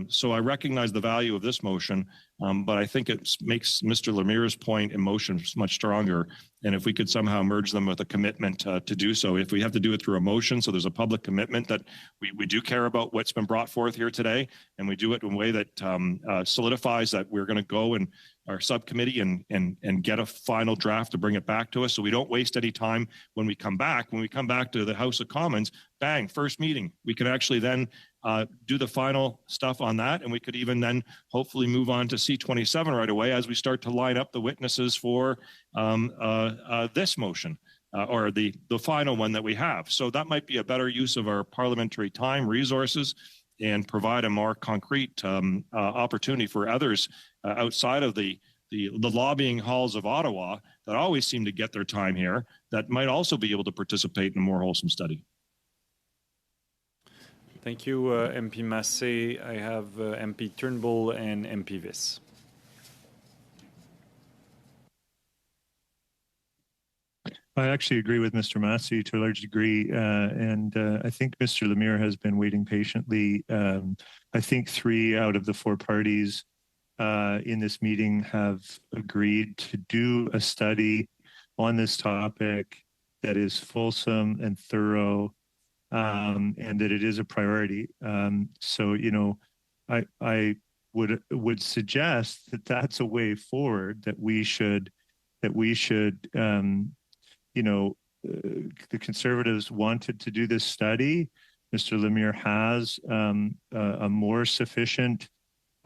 So I recognize the value of this motion, but I think it makes Mr. Lemire's point in motion much stronger. And if we could somehow merge them with a commitment to do so, if we have to do it through a motion, so there's a public commitment that we do care about what's been brought forth here today, and we do it in a way that solidifies that we're going to go and our subcommittee and get a final draft to bring it back to us, so we don't waste any time when we come back. When we come back to the House of Commons, bang, first meeting. We can actually then do the final stuff on that, and we could even then hopefully move on to C27 right away as we start to line up the witnesses for this motion or the final one that we have. So that might be a better use of our parliamentary time, resources, and provide a more concrete opportunity for others outside of the lobbying halls of Ottawa that always seem to get their time here that might also be able to participate in a more wholesome study. Thank you, MP Massé. I have MP Turnbull and MP Viss. I actually agree with Mr. Massey to a large degree, and I think Mr. Lemire has been waiting patiently. I think 3 out of the 4 parties in this meeting have agreed to do a study on this topic that is fulsome and thorough, and that it is a priority. So, you know, I would suggest that that's a way forward, that we should you know, the Conservatives wanted to do this study. Mr. Lemire has a more sufficient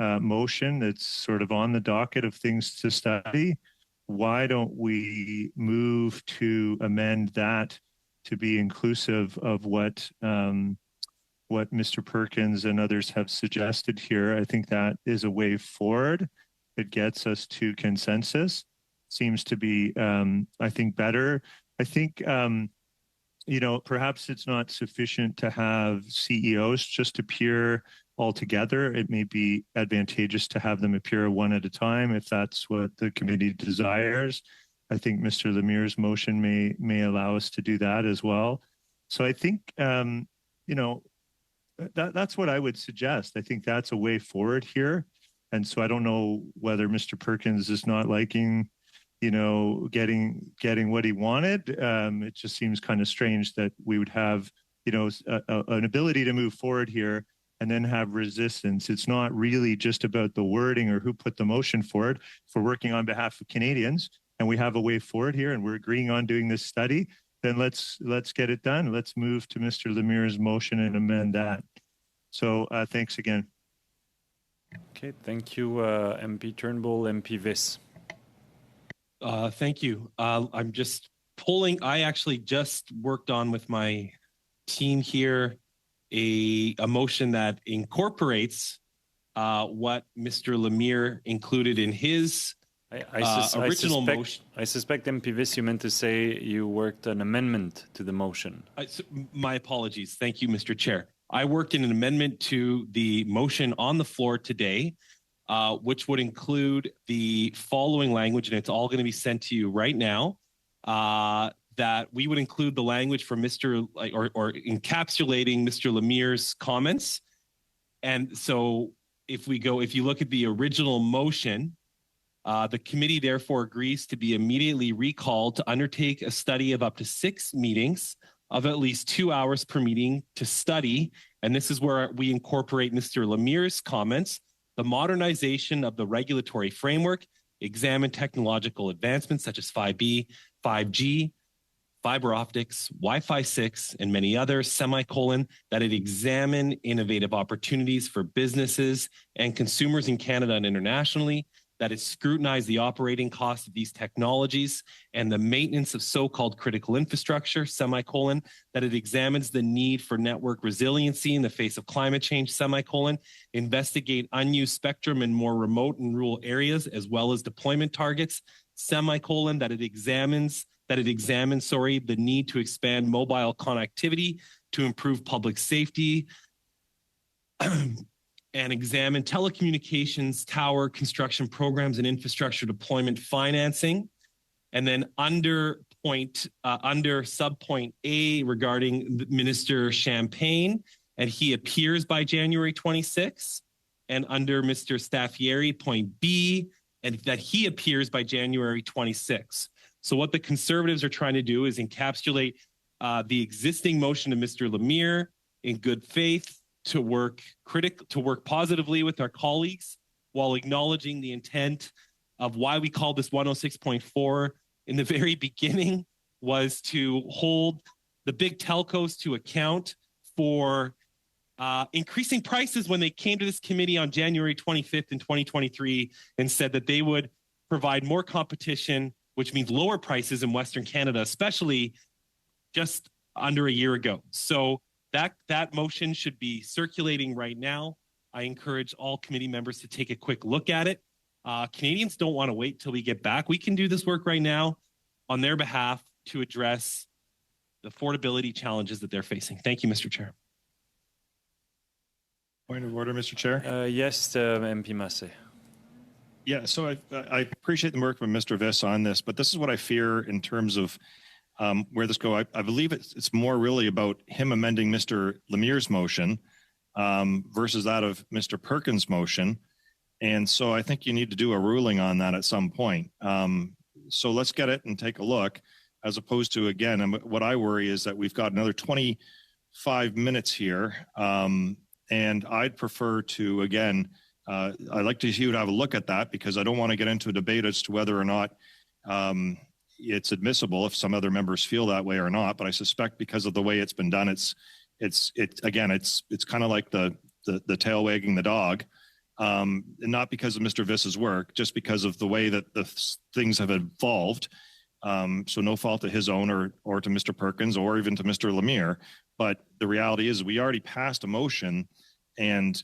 motion that's sort of on the docket of things to study. Why don't we move to amend that to be inclusive of what Mr. Perkins and others have suggested here? I think that is a way forward. It gets us to consensus. Seems to be, I think, better. I think, you know, perhaps it's not sufficient to have CEOs just appear all together. It may be advantageous to have them appear one at a time if that's what the committee desires. I think Mr. Lemire's motion may allow us to do that as well. So I think, you know, that's what I would suggest. I think that's a way forward here. And so I don't know whether Mr. Perkins is not liking, you know, getting what he wanted. It just seems kind of strange that we would have, you know, an ability to move forward here and then have resistance. It's not really just about the wording or who put the motion forward. If we're working on behalf of Canadians and we have a way forward here and we're agreeing on doing this study, then let's get it done. Let's move to Mr. Lemire's motion and amend that. So thanks again. Okay, thank you, MP Turnbull, MP Viss. Thank you. I'm just pulling. I actually just worked on with my team here a motion that incorporates what Mr. Lemire included in his original motion. I suspect, MP Viss, you meant to say you worked an amendment to the motion. My apologies. Thank you, Mr. Chair. I worked in an amendment to the motion on the floor today. which would include the following language, and it's all going to be sent to you right now, that we would include the language for Mr. or encapsulating Mr. Lemire's comments. And so if you look at the original motion, the committee therefore agrees to be immediately recalled to undertake a study of up to 6 meetings of at least 2 hours per meeting to study, and this is where we incorporate Mr. Lemire's comments, the modernization of the regulatory framework, examine technological advancements such as 5G, fiber optics, Wi-Fi 6, and many others, that it examine innovative opportunities for businesses and consumers in Canada and internationally, that it scrutinize the operating costs of these technologies and the maintenance of so-called critical infrastructure, that it examines the need for network resiliency in the face of climate change, investigate unused spectrum in more remote and rural areas, as well as deployment targets, that it examines the need to expand mobile connectivity to improve public safety, and examine telecommunications tower construction programs and infrastructure deployment financing. And then under subpoint A regarding Minister Champagne, and he appears by January 26, and under Mr. Staffieri, point B, and that he appears by January 26. So what the Conservatives are trying to do is encapsulate the existing motion of Mr. Lemire in good faith to work positively with our colleagues while acknowledging the intent of why we called this 106.4 in the very beginning was to hold the big telcos to account for increasing prices when they came to this committee on January 25th in 2023 and said that they would provide more competition, which means lower prices in Western Canada, especially just under a year ago. So that motion should be circulating right now. I encourage all committee members to take a quick look at it. Canadians don't want to wait till we get back. We can do this work right now on their behalf to address the affordability challenges that they're facing. Thank you, Mr. Chair. Point of order, Mr. Chair. Yes, MP Massey. Yeah, so I appreciate the work of Mr. Viss on this, but this is what I fear in terms of where this go. I believe it's more really about him amending Mr. Lemire's motion versus that of Mr. Perkins' motion. And so I think you need to do a ruling on that at some point. So let's get it and take a look, as opposed to, again, what I worry is that we've got another 25 minutes here. And I'd prefer to, again, I'd like to see you to have a look at that, because I don't want to get into a debate as to whether or not it's admissible, if some other members feel that way or not. But I suspect because of the way it's been done, it's kind of like the tail wagging the dog, and not because of Mr. Viss's work, just because of the way that the things have evolved. So no fault to his own or to Mr. Perkins or even to Mr. Lemire. But the reality is we already passed a motion, and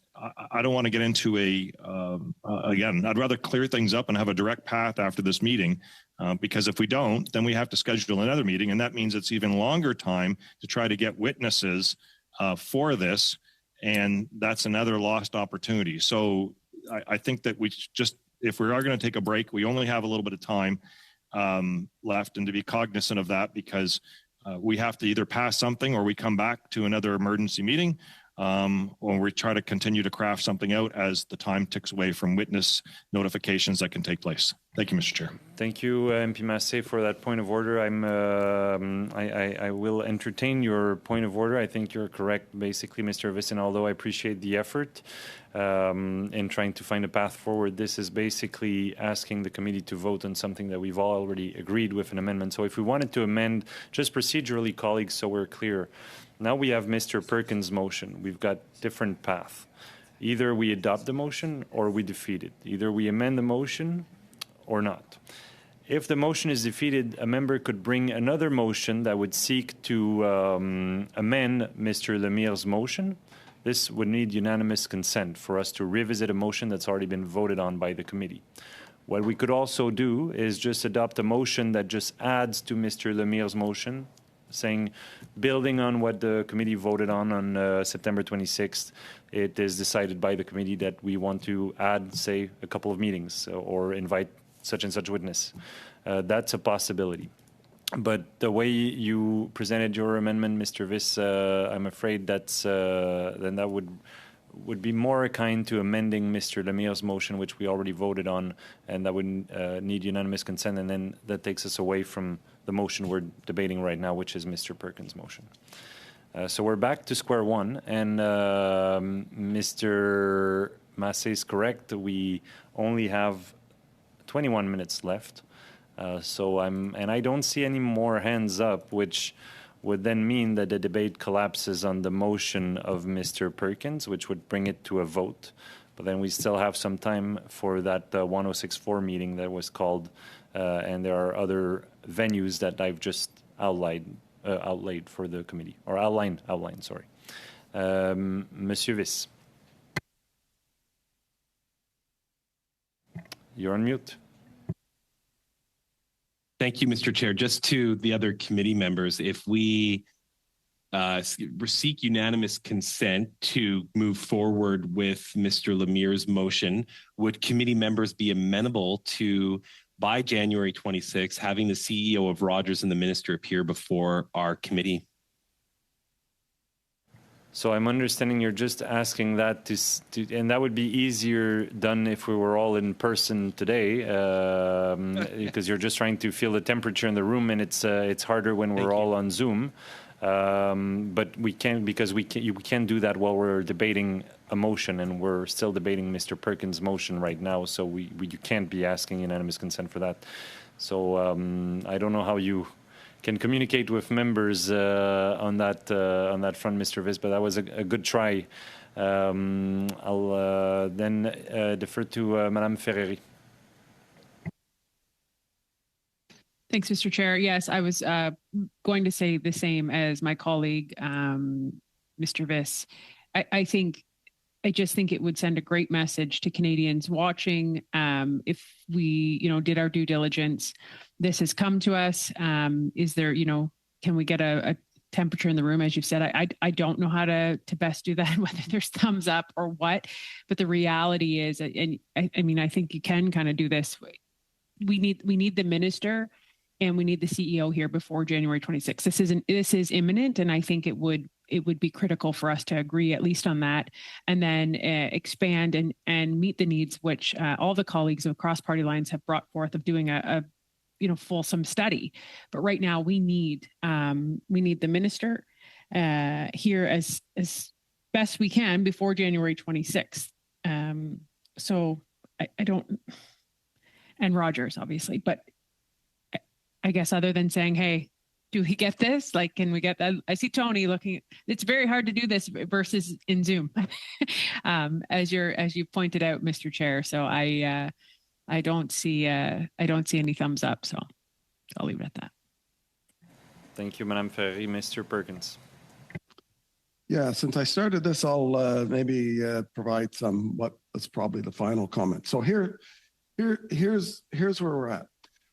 I don't want to get into again, I'd rather clear things up and have a direct path after this meeting, because if we don't, then we have to schedule another meeting, and that means it's even longer time to try to get witnesses for this, and that's another lost opportunity. So I think that we just, if we are going to take a break, we only have a little bit of time left, and to be cognizant of that, because we have to either pass something or we come back to another emergency meeting, or we try to continue to craft something out as the time ticks away from witness notifications that can take place. Thank you, Mr. Chair. Thank you, MP Massey, for that point of order. I will entertain your point of order. I think you're correct, basically, Mr. Visson, although I appreciate the effort in trying to find a path forward. This is basically asking the committee to vote on something that we've all already agreed with an amendment. So if we wanted to amend, just procedurally, colleagues, so we're clear, now we have Mr. Perkins' motion. We've got different path. Either we adopt the motion or we defeat it. Either we amend the motion or not. If the motion is defeated, a member could bring another motion that would seek to amend Mr. Lemire's motion. This would need unanimous consent for us to revisit a motion that's already been voted on by the committee. What we could also do is just adopt a motion that just adds to Mr. Lemire's motion saying, building on what the committee voted on September 26th, it is decided by the committee that we want to add, say, a couple of meetings or invite such and such witness. That's a possibility. But the way you presented your amendment, Mr. Viss, I'm afraid that's then that would be more akin to amending Mr. Lemire's motion, which we already voted on, and that would need unanimous consent, and then that takes us away from the motion we're debating right now, which is Mr. Perkins' motion. So we're back to square one, and Mr. Massé is correct. We only have 21 minutes left. And I don't see any more hands up, which would then mean that the debate collapses on the motion of Mr. Perkins, which would bring it to a vote. But then we still have some time for that 1064 meeting that was called, and there are other venues that I've just outlined for the committee, or outlined, sorry. Monsieur Viss. You're on mute. Thank you, Mr. Chair. Just to the other committee members, if we seek unanimous consent to move forward with Mr. Lemire's motion, would committee members be amenable to, by January 26, having the CEO of Rogers and the minister appear before our committee? So I'm understanding you're just asking that and that would be easier done if we were all in person today, because you're just trying to feel the temperature in the room, and it's harder when we're all on Zoom. But we can't, because you can't do that while we're debating a motion, and we're still debating Mr. Perkins' motion right now. So you can't be asking unanimous consent for that. So I don't know how you can communicate with members on that front, Mr. Viss, but that was a good try. I'll then defer to Madame Ferreri. Thanks, Mr. Chair. Yes, I was going to say the same as my colleague, Mr. Viss. I just think it would send a great message to Canadians watching if we, did our due diligence. This has come to us. Is there, can we get a temperature in the room? As you've said, I don't know how to best do that, whether there's thumbs up or what. But the reality is, and I think you can kind of do this. We need the minister, and we need the CEO here before January 26th. This is imminent, and I think it would be critical for us to agree at least on that, and then expand and meet the needs which all the colleagues across party lines have brought forth of doing a fulsome study. But right now we need the minister here as best we can before January 26th. So I don't, and Rogers obviously, but I guess other than saying, hey, do we get this? Like, can we get that? I see Tony looking. It's very hard to do this versus in Zoom, as you pointed out, Mr. Chair. So I don't see any thumbs up. So I'll leave it at that. Thank you, Madame Ferry. Mr. Perkins. Yeah, since I started this, I'll maybe provide what is probably the final comment. So here's where we're at.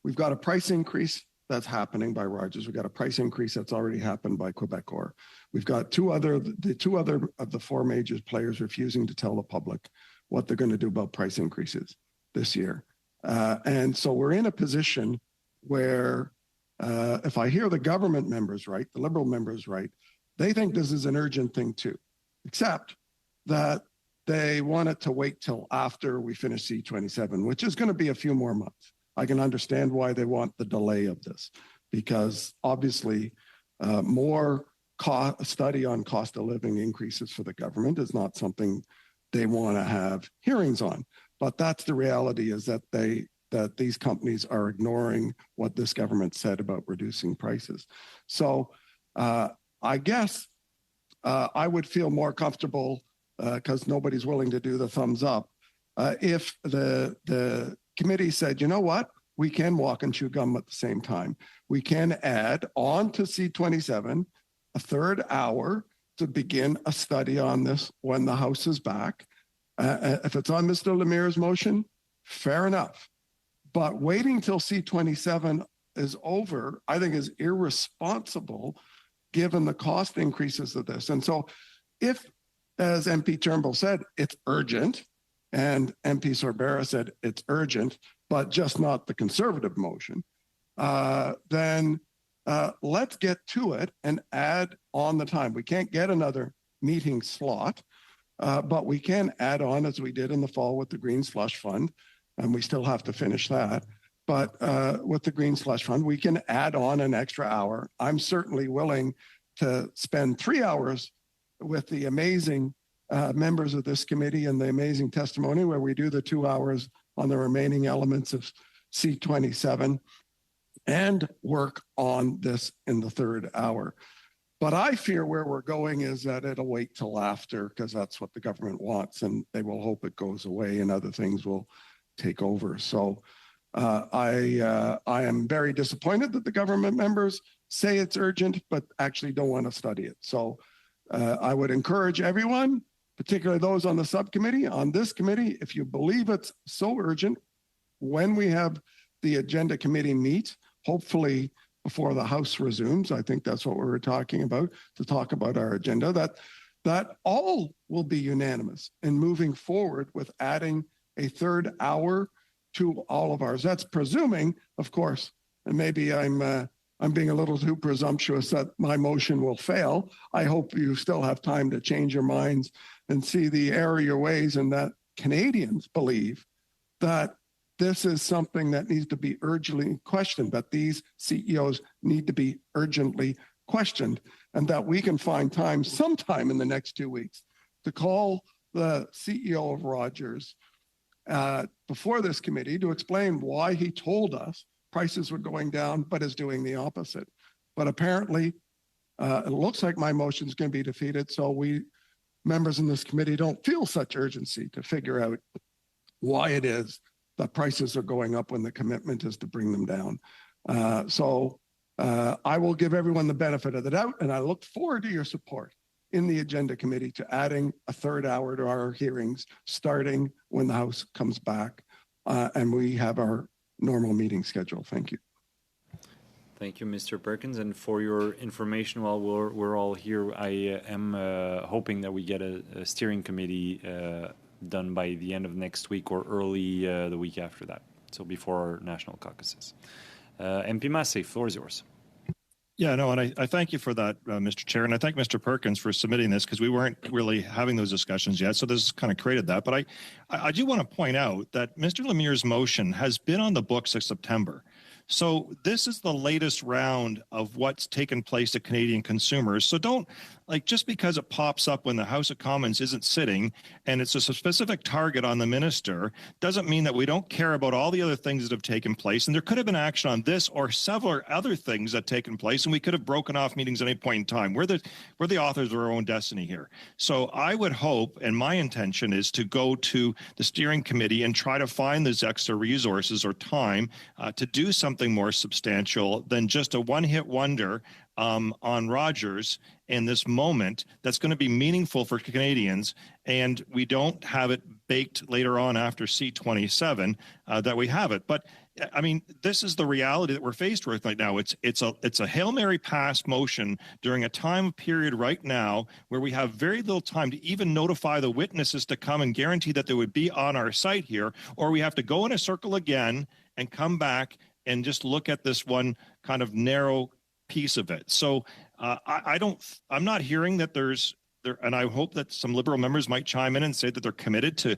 We've got a price increase that's happening by Rogers. We've got a price increase that's already happened by Quebecor. We've got the two other of the four major players refusing to tell the public what they're going to do about price increases this year. And so we're in a position where if I hear the government members right, the Liberal members right, they think this is an urgent thing too, except that they want it to wait till after we finish C27, which is going to be a few more months. I can understand why they want the delay of this, because obviously more study on cost of living increases for the government is not something they want to have hearings on. But that's the reality, is that these companies are ignoring what this government said about reducing prices. So I guess I would feel more comfortable, because nobody's willing to do the thumbs up, if the committee said, you know what, we can walk and chew gum at the same time. We can add on to C27 a third hour to begin a study on this when the House is back. If it's on Mr. Lemire's motion, fair enough. But waiting till C27 is over, I think is irresponsible given the cost increases of this. And so if, as MP Turnbull said, it's urgent, and MP Sorbera said it's urgent, but just not the Conservative motion, then let's get to it and add on the time. We can't get another meeting slot, but we can add on, as we did in the fall with the Green Slush Fund, and we still have to finish that. But with the Green Slush Fund, we can add on an extra hour. I'm certainly willing to spend 3 hours with the amazing members of this committee and the amazing testimony where we do the 2 hours on the remaining elements of C27 and work on this in the third hour. But I fear where we're going is that it'll wait till after, because that's what the government wants, and they will hope it goes away and other things will take over. So I am very disappointed that the government members say it's urgent, but actually don't want to study it. So I would encourage everyone, particularly those on the subcommittee, on this committee, if you believe it's so urgent, when we have the agenda committee meet, hopefully before the House resumes, I think that's what we were talking about, to talk about our agenda, that all will be unanimous in moving forward with adding a third hour to all of ours. That's presuming, of course, and maybe I'm being a little too presumptuous that my motion will fail. I hope you still have time to change your minds and see the error of your ways, and that Canadians believe that this is something that needs to be urgently questioned, that these CEOs need to be urgently questioned, and that we can find time sometime in the next 2 weeks to call the CEO of Rogers before this committee to explain why he told us prices were going down, but is doing the opposite. But apparently, it looks like my motion is going to be defeated, so we members in this committee don't feel such urgency to figure out why it is that prices are going up when the commitment is to bring them down. So I will give everyone the benefit of the doubt, and I look forward to your support in the agenda committee to adding a third hour to our hearings, starting when the House comes back and we have our normal meeting schedule. Thank you. Thank you, Mr. Perkins. And for your information, while we're all here, I am hoping that we get a steering committee done by the end of next week or early the week after that, so before our national caucuses. MP Massey, floor is yours. Yeah, no, and I thank you for that, Mr. Chair, and I thank Mr. Perkins for submitting this, because we weren't really having those discussions yet, so this kind of created that. But I do want to point out that Mr. Lemieux's motion has been on the books since September. So this is the latest round of what's taken place to Canadian consumers. So don't, like, just because it pops up when the House of Commons isn't sitting and it's a specific target on the minister, doesn't mean that we don't care about all the other things that have taken place. And there could have been action on this or several other things that have taken place, and we could have broken off meetings at any point in time. We're the authors of our own destiny here. So I would hope, and my intention is to go to the steering committee and try to find those extra resources or time to do something more substantial than just a one-hit wonder on Rogers in this moment that's going to be meaningful for Canadians, and we don't have it baked later on after C27 that we have it. But I mean, this is the reality that we're faced with right now. It's a Hail Mary pass motion during a time period right now where we have very little time to even notify the witnesses to come and guarantee that they would be on our site here, or we have to go in a circle again and come back and just look at this one kind of narrow piece of it. So I'm not hearing that there's there, and I hope that some Liberal members might chime in and say that they're committed to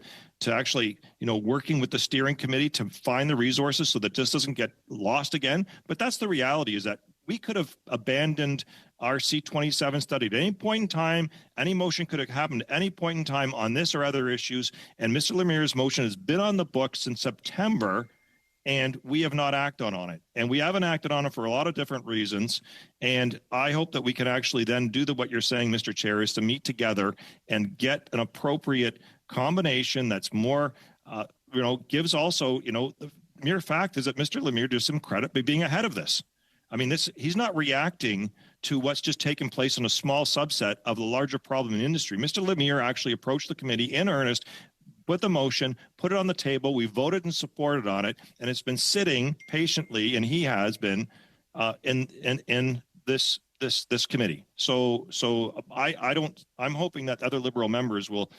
actually, working with the steering committee to find the resources so that this doesn't get lost again. But that's the reality, is that we could have abandoned our C27 study at any point in time. Any motion could have happened at any point in time on this or other issues. And Mr. Lemieux's motion has been on the books since September, and we have not acted on it. And we haven't acted on it for a lot of different reasons. And I hope that we can actually then do what you're saying, Mr. Chair, is to meet together and get an appropriate combination that's more, gives also, the mere fact is that Mr. Lemieux does some credit by being ahead of this. I mean, he's not reacting to what's just taken place in a small subset of the larger problem in industry. Mr. Lemieux actually approached the committee in earnest, with a motion, put it on the table. We voted and supported on it, and it's been sitting patiently, and he has been in this committee. So I'm hoping that other Liberal members will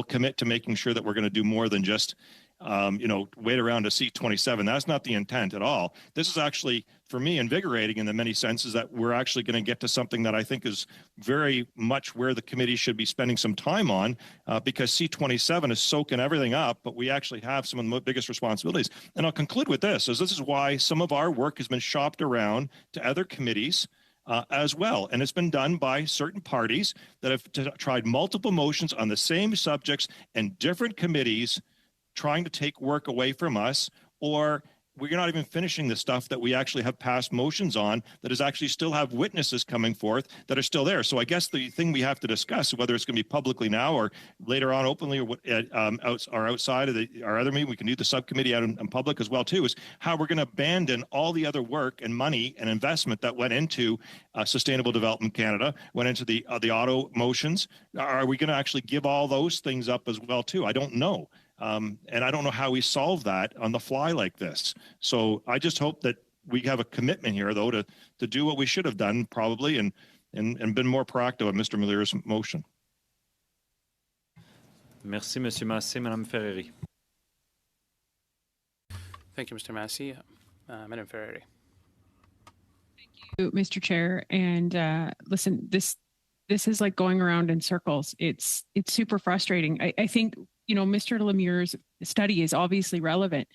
commit to making sure that we're going to do more than just wait around to see 27. That's not the intent at all. This is actually, for me, invigorating in the many senses that we're actually going to get to something that I think is very much where the committee should be spending some time on, because C27 is soaking everything up, but we actually have some of the biggest responsibilities. And I'll conclude with this, as this is why some of our work has been shopped around to other committees as well. And it's been done by certain parties that have tried multiple motions on the same subjects and different committees, trying to take work away from us, or we're not even finishing the stuff that we actually have passed motions on that is actually still have witnesses coming forth that are still there. So I guess the thing we have to discuss, whether it's going to be publicly now or later on openly or outside of our other meeting, we can do the subcommittee out in public as well too, is how we're going to abandon all the other work and money and investment that went into Sustainable Development Canada, went into the auto motions. Are we going to actually give all those things up as well too? I don't know. And I don't know how we solve that on the fly like this. So I just hope that we have a commitment here, though, to do what we should have done probably and been more proactive on Mr. Mullier's motion. Merci, Monsieur Massé. Madame Ferreri. Thank you, Mr. Massey. Madame Ferreri. Thank you, Mr. Chair. And listen, this is like going around in circles. It's super frustrating. I think, Mr. Lemaire's study is obviously relevant.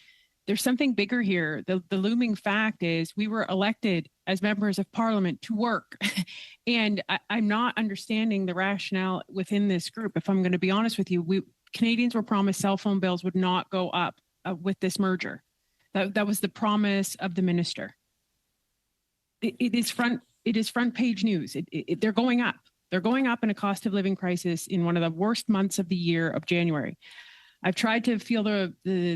There's something bigger here. The looming fact is we were elected as members of parliament to work. And I'm not understanding the rationale within this group. If I'm going to be honest with you, Canadians were promised cell phone bills would not go up with this merger. That was the promise of the minister. It is front page news. They're going up. They're going up in a cost of living crisis in one of the worst months of the year of January. I've tried to feel the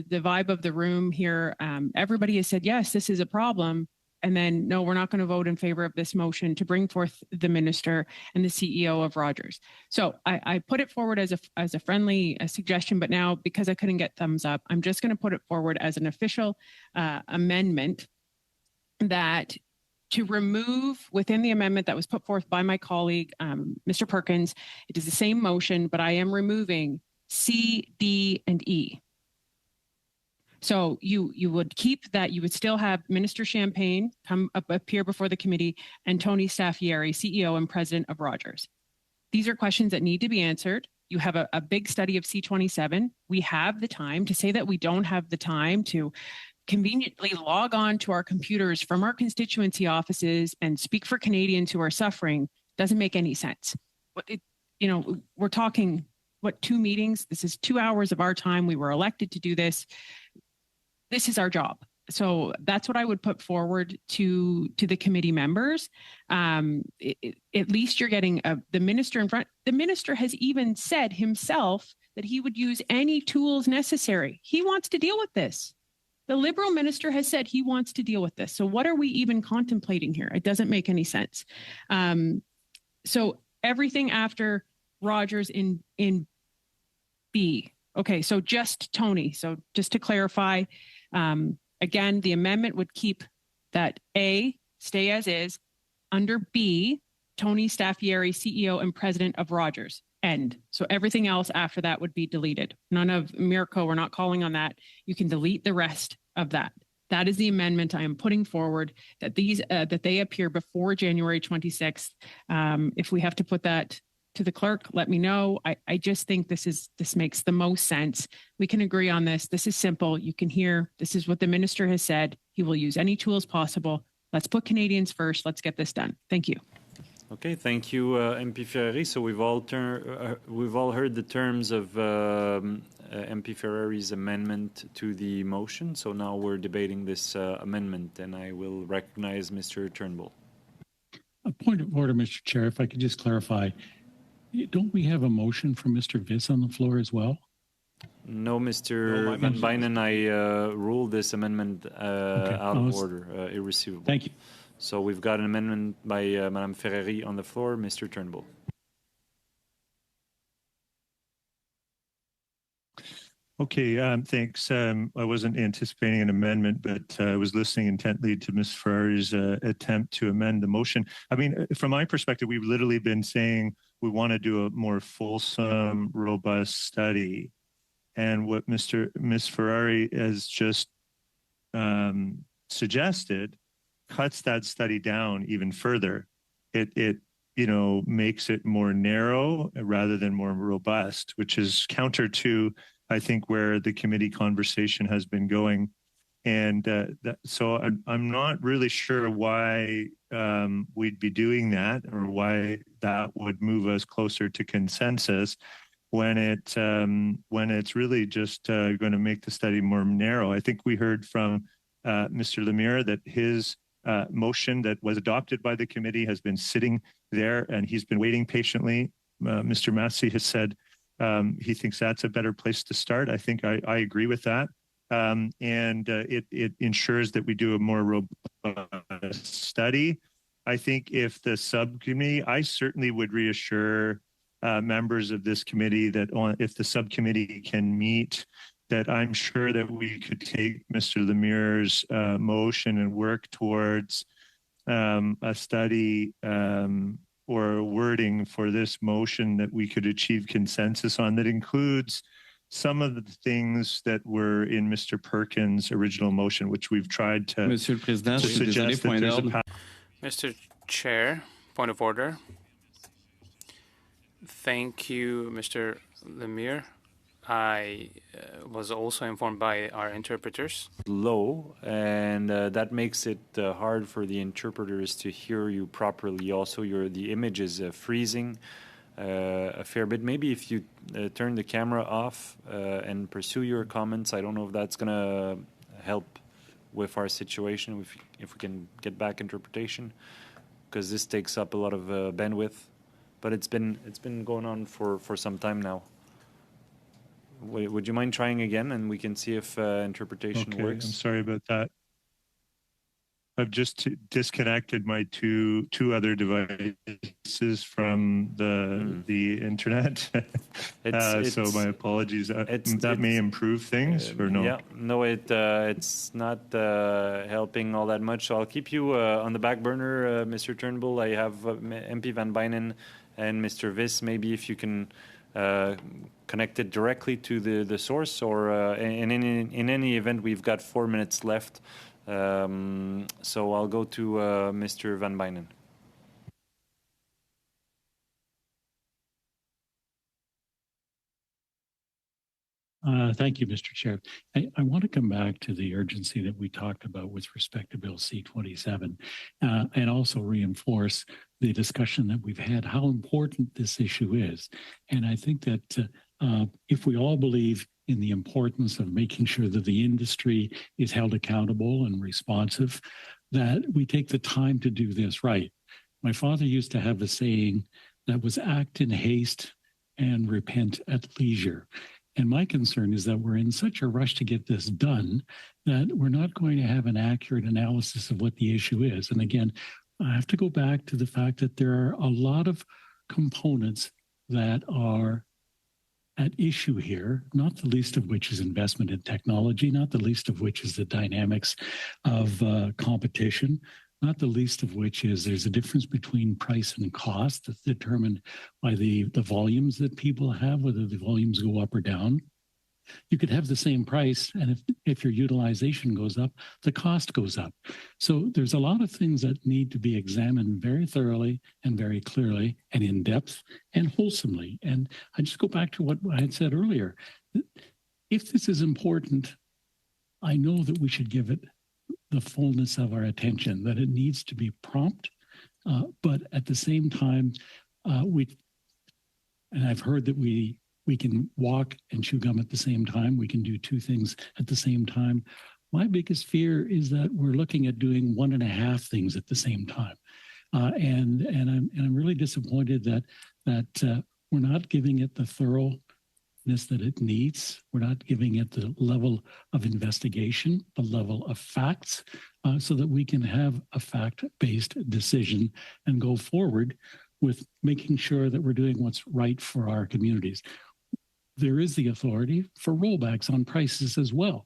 vibe of the room here. Everybody has said, yes, this is a problem. And then, no, we're not going to vote in favor of this motion to bring forth the minister and the CEO of Rogers. So I put it forward as a friendly suggestion, but now because I couldn't get thumbs up, I'm just going to put it forward as an official amendment that to remove within the amendment that was put forth by my colleague, Mr. Perkins, it is the same motion, but I am removing C, D, and E. So you would keep that. You would still have Minister Champagne appear before the committee and Tony Staffieri, CEO and President of Rogers. These are questions that need to be answered. You have a big study of C27. We have the time. To say that we don't have the time to conveniently log on to our computers from our constituency offices and speak for Canadians who are suffering doesn't make any sense. We're talking, 2 meetings? This is 2 hours of our time. We were elected to do this. This is our job. So that's what I would put forward to the committee members. At least you're getting the minister in front. The minister has even said himself that he would use any tools necessary. He wants to deal with this. The Liberal minister has said he wants to deal with this. So what are we even contemplating here? It doesn't make any sense. So everything after Rogers in B. Okay, so just Tony. So just to clarify, again, the amendment would keep that A, stay as is, under B, Tony Staffieri, CEO and President of Rogers, end. So everything else after that would be deleted. None of Mirko, we're not calling on that. You can delete the rest of that. That is the amendment I am putting forward, that that they appear before January 26th. If we have to put that to the clerk, let me know. I just think this makes the most sense. We can agree on this. This is simple. You can hear this is what the minister has said. He will use any tools possible. Let's put Canadians first. Let's get this done. Thank you. Okay, thank you, MP Ferreri. So we've all heard the terms of MP Ferreri's amendment to the motion. So now we're debating this amendment, and I will recognize Mr. Turnbull. A point of order, Mr. Chair, if I could just clarify. Don't we have a motion from Mr. Viss on the floor as well? No, Mr. Van Bynen, I ruled this amendment out of order, irreceivable. Thank you. So we've got an amendment by Madame Ferreri on the floor. Mr. Turnbull. Okay, thanks. I wasn't anticipating an amendment, but I was listening intently to Ms. Ferrari's attempt to amend the motion. I mean, from my perspective, we've literally been saying we want to do a more fulsome, robust study. And what Ms. Ferrari has just suggested cuts that study down even further. It makes it more narrow rather than more robust, which is counter to, I think, where the committee conversation has been going. And so I'm not really sure why we'd be doing that, or why that would move us closer to consensus when it's really just going to make the study more narrow. I think we heard from Mr. Lemire that his motion that was adopted by the committee has been sitting there, and he's been waiting patiently. Mr. Massey has said he thinks that's a better place to start. I think I agree with that. And it ensures that we do a more robust study. I think if the subcommittee, I certainly would reassure members of this committee that if the subcommittee can meet, that I'm sure that we could take Mr. Lemire's motion and work towards a study or wording for this motion that we could achieve consensus on, that includes some of the things that were in Mr. Perkins' original motion, which we've tried to, Monsieur le Président, to suggest that there's a Mr. Chair, point of order. Thank you, Mr. Lemire. I was also informed by our interpreters. Low, and that makes it hard for the interpreters to hear you properly. Also, the image is freezing a fair bit. Maybe if you turn the camera off and pursue your comments, I don't know if that's going to help with our situation, if we can get back interpretation, because this takes up a lot of bandwidth. But it's been going on for some time now. Would you mind trying again, and we can see if interpretation works? I'm sorry about that. I've just disconnected my two other devices from the internet. So my apologies. That may improve things, or no? Yeah, no, it's not helping all that much. So I'll keep you on the back burner, Mr. Turnbull. I have MP Van Bynen and Mr. Viss. Maybe if you can connect it directly to the source, or in any event, we've got 4 minutes left. So I'll go to Mr. Van Bynen. Thank you, Mr. Chair. I want to come back to the urgency that we talked about with respect to Bill C-27, and also reinforce the discussion that we've had, how important this issue is. And I think that if we all believe in the importance of making sure that the industry is held accountable and responsive, that we take the time to do this right. My father used to have a saying that was act in haste and repent at leisure. And my concern is that we're in such a rush to get this done that we're not going to have an accurate analysis of what the issue is. And again, I have to go back to the fact that there are a lot of components that are at issue here, not the least of which is investment in technology, not the least of which is the dynamics of competition, not the least of which is there's a difference between price and cost that's determined by the volumes that people have, whether the volumes go up or down. You could have the same price, and if your utilization goes up, the cost goes up. So there's a lot of things that need to be examined very thoroughly and very clearly and in depth and wholesomely. And I just go back to what I had said earlier. If this is important, I know that we should give it the fullness of our attention, that it needs to be prompt, but at the same time, and I've heard that we can walk and chew gum at the same time. We can do two things at the same time. My biggest fear is that we're looking at doing 1.5 things at the same time. And I'm really disappointed that we're not giving it the thoroughness that it needs. We're not giving it the level of investigation, the level of facts, so that we can have a fact-based decision and go forward with making sure that we're doing what's right for our communities. there is the authority for rollbacks on prices as well.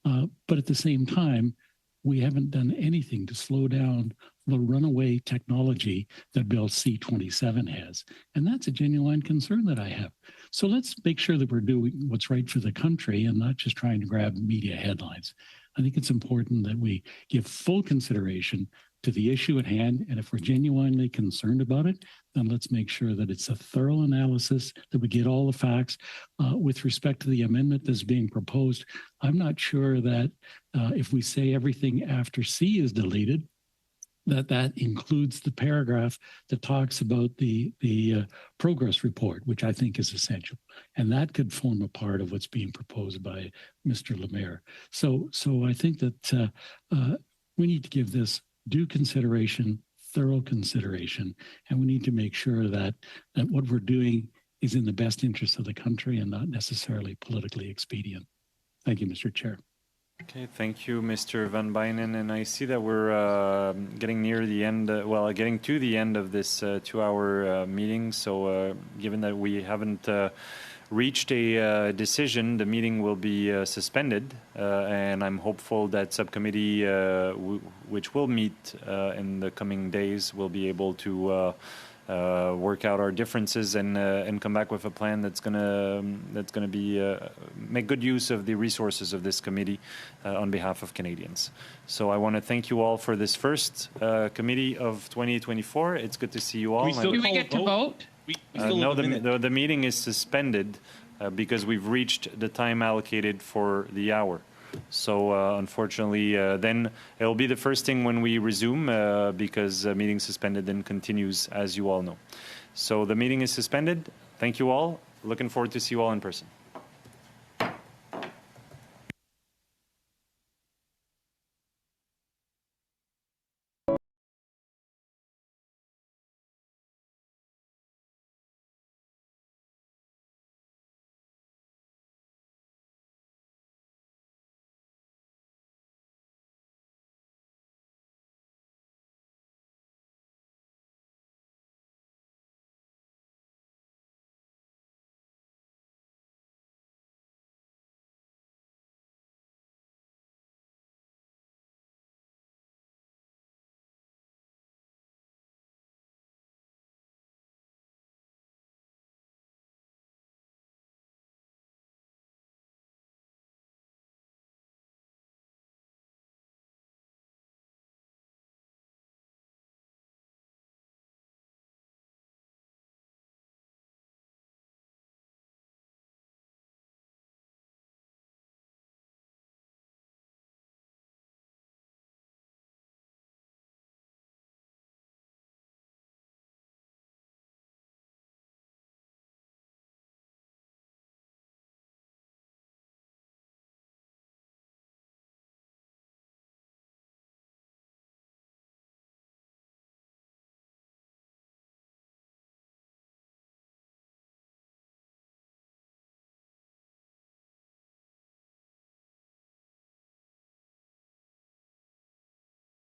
But at the same time, we haven't done anything to slow down the runaway technology that Bill C-27 has. And that's a genuine concern that I have. So let's make sure that we're doing what's right for the country and not just trying to grab media headlines. I think it's important that we give full consideration to the issue at hand. And if we're genuinely concerned about it, then let's make sure that it's a thorough analysis, that we get all the facts. With respect to the amendment that's being proposed, I'm not sure that if we say everything after C is deleted, that includes the paragraph that talks about the progress report, which I think is essential. And that could form a part of what's being proposed by Mr. Lemire. So I think that we need to give this due consideration, thorough consideration, and we need to make sure that what we're doing is in the best interest of the country and not necessarily politically expedient. Thank you, Mr. Chair. Okay, thank you, Mr. Van Bynen. And I see that we're getting near the end, getting to the end of this 2-hour meeting. So given that we haven't reached a decision, the meeting will be suspended. And I'm hopeful that subcommittee, which will meet in the coming days, will be able to work out our differences and come back with a plan that's gonna be make good use of the resources of this committee on behalf of Canadians. So I want to thank you all for this first committee of 2024. It's good to see you all. Do we get to vote? No, the meeting is suspended because we've reached the time allocated for the hour. So unfortunately, then it'll be the first thing when we resume because meeting suspended and continues, as you all know. So the meeting is suspended. Thank you all. Looking forward to see you all in person.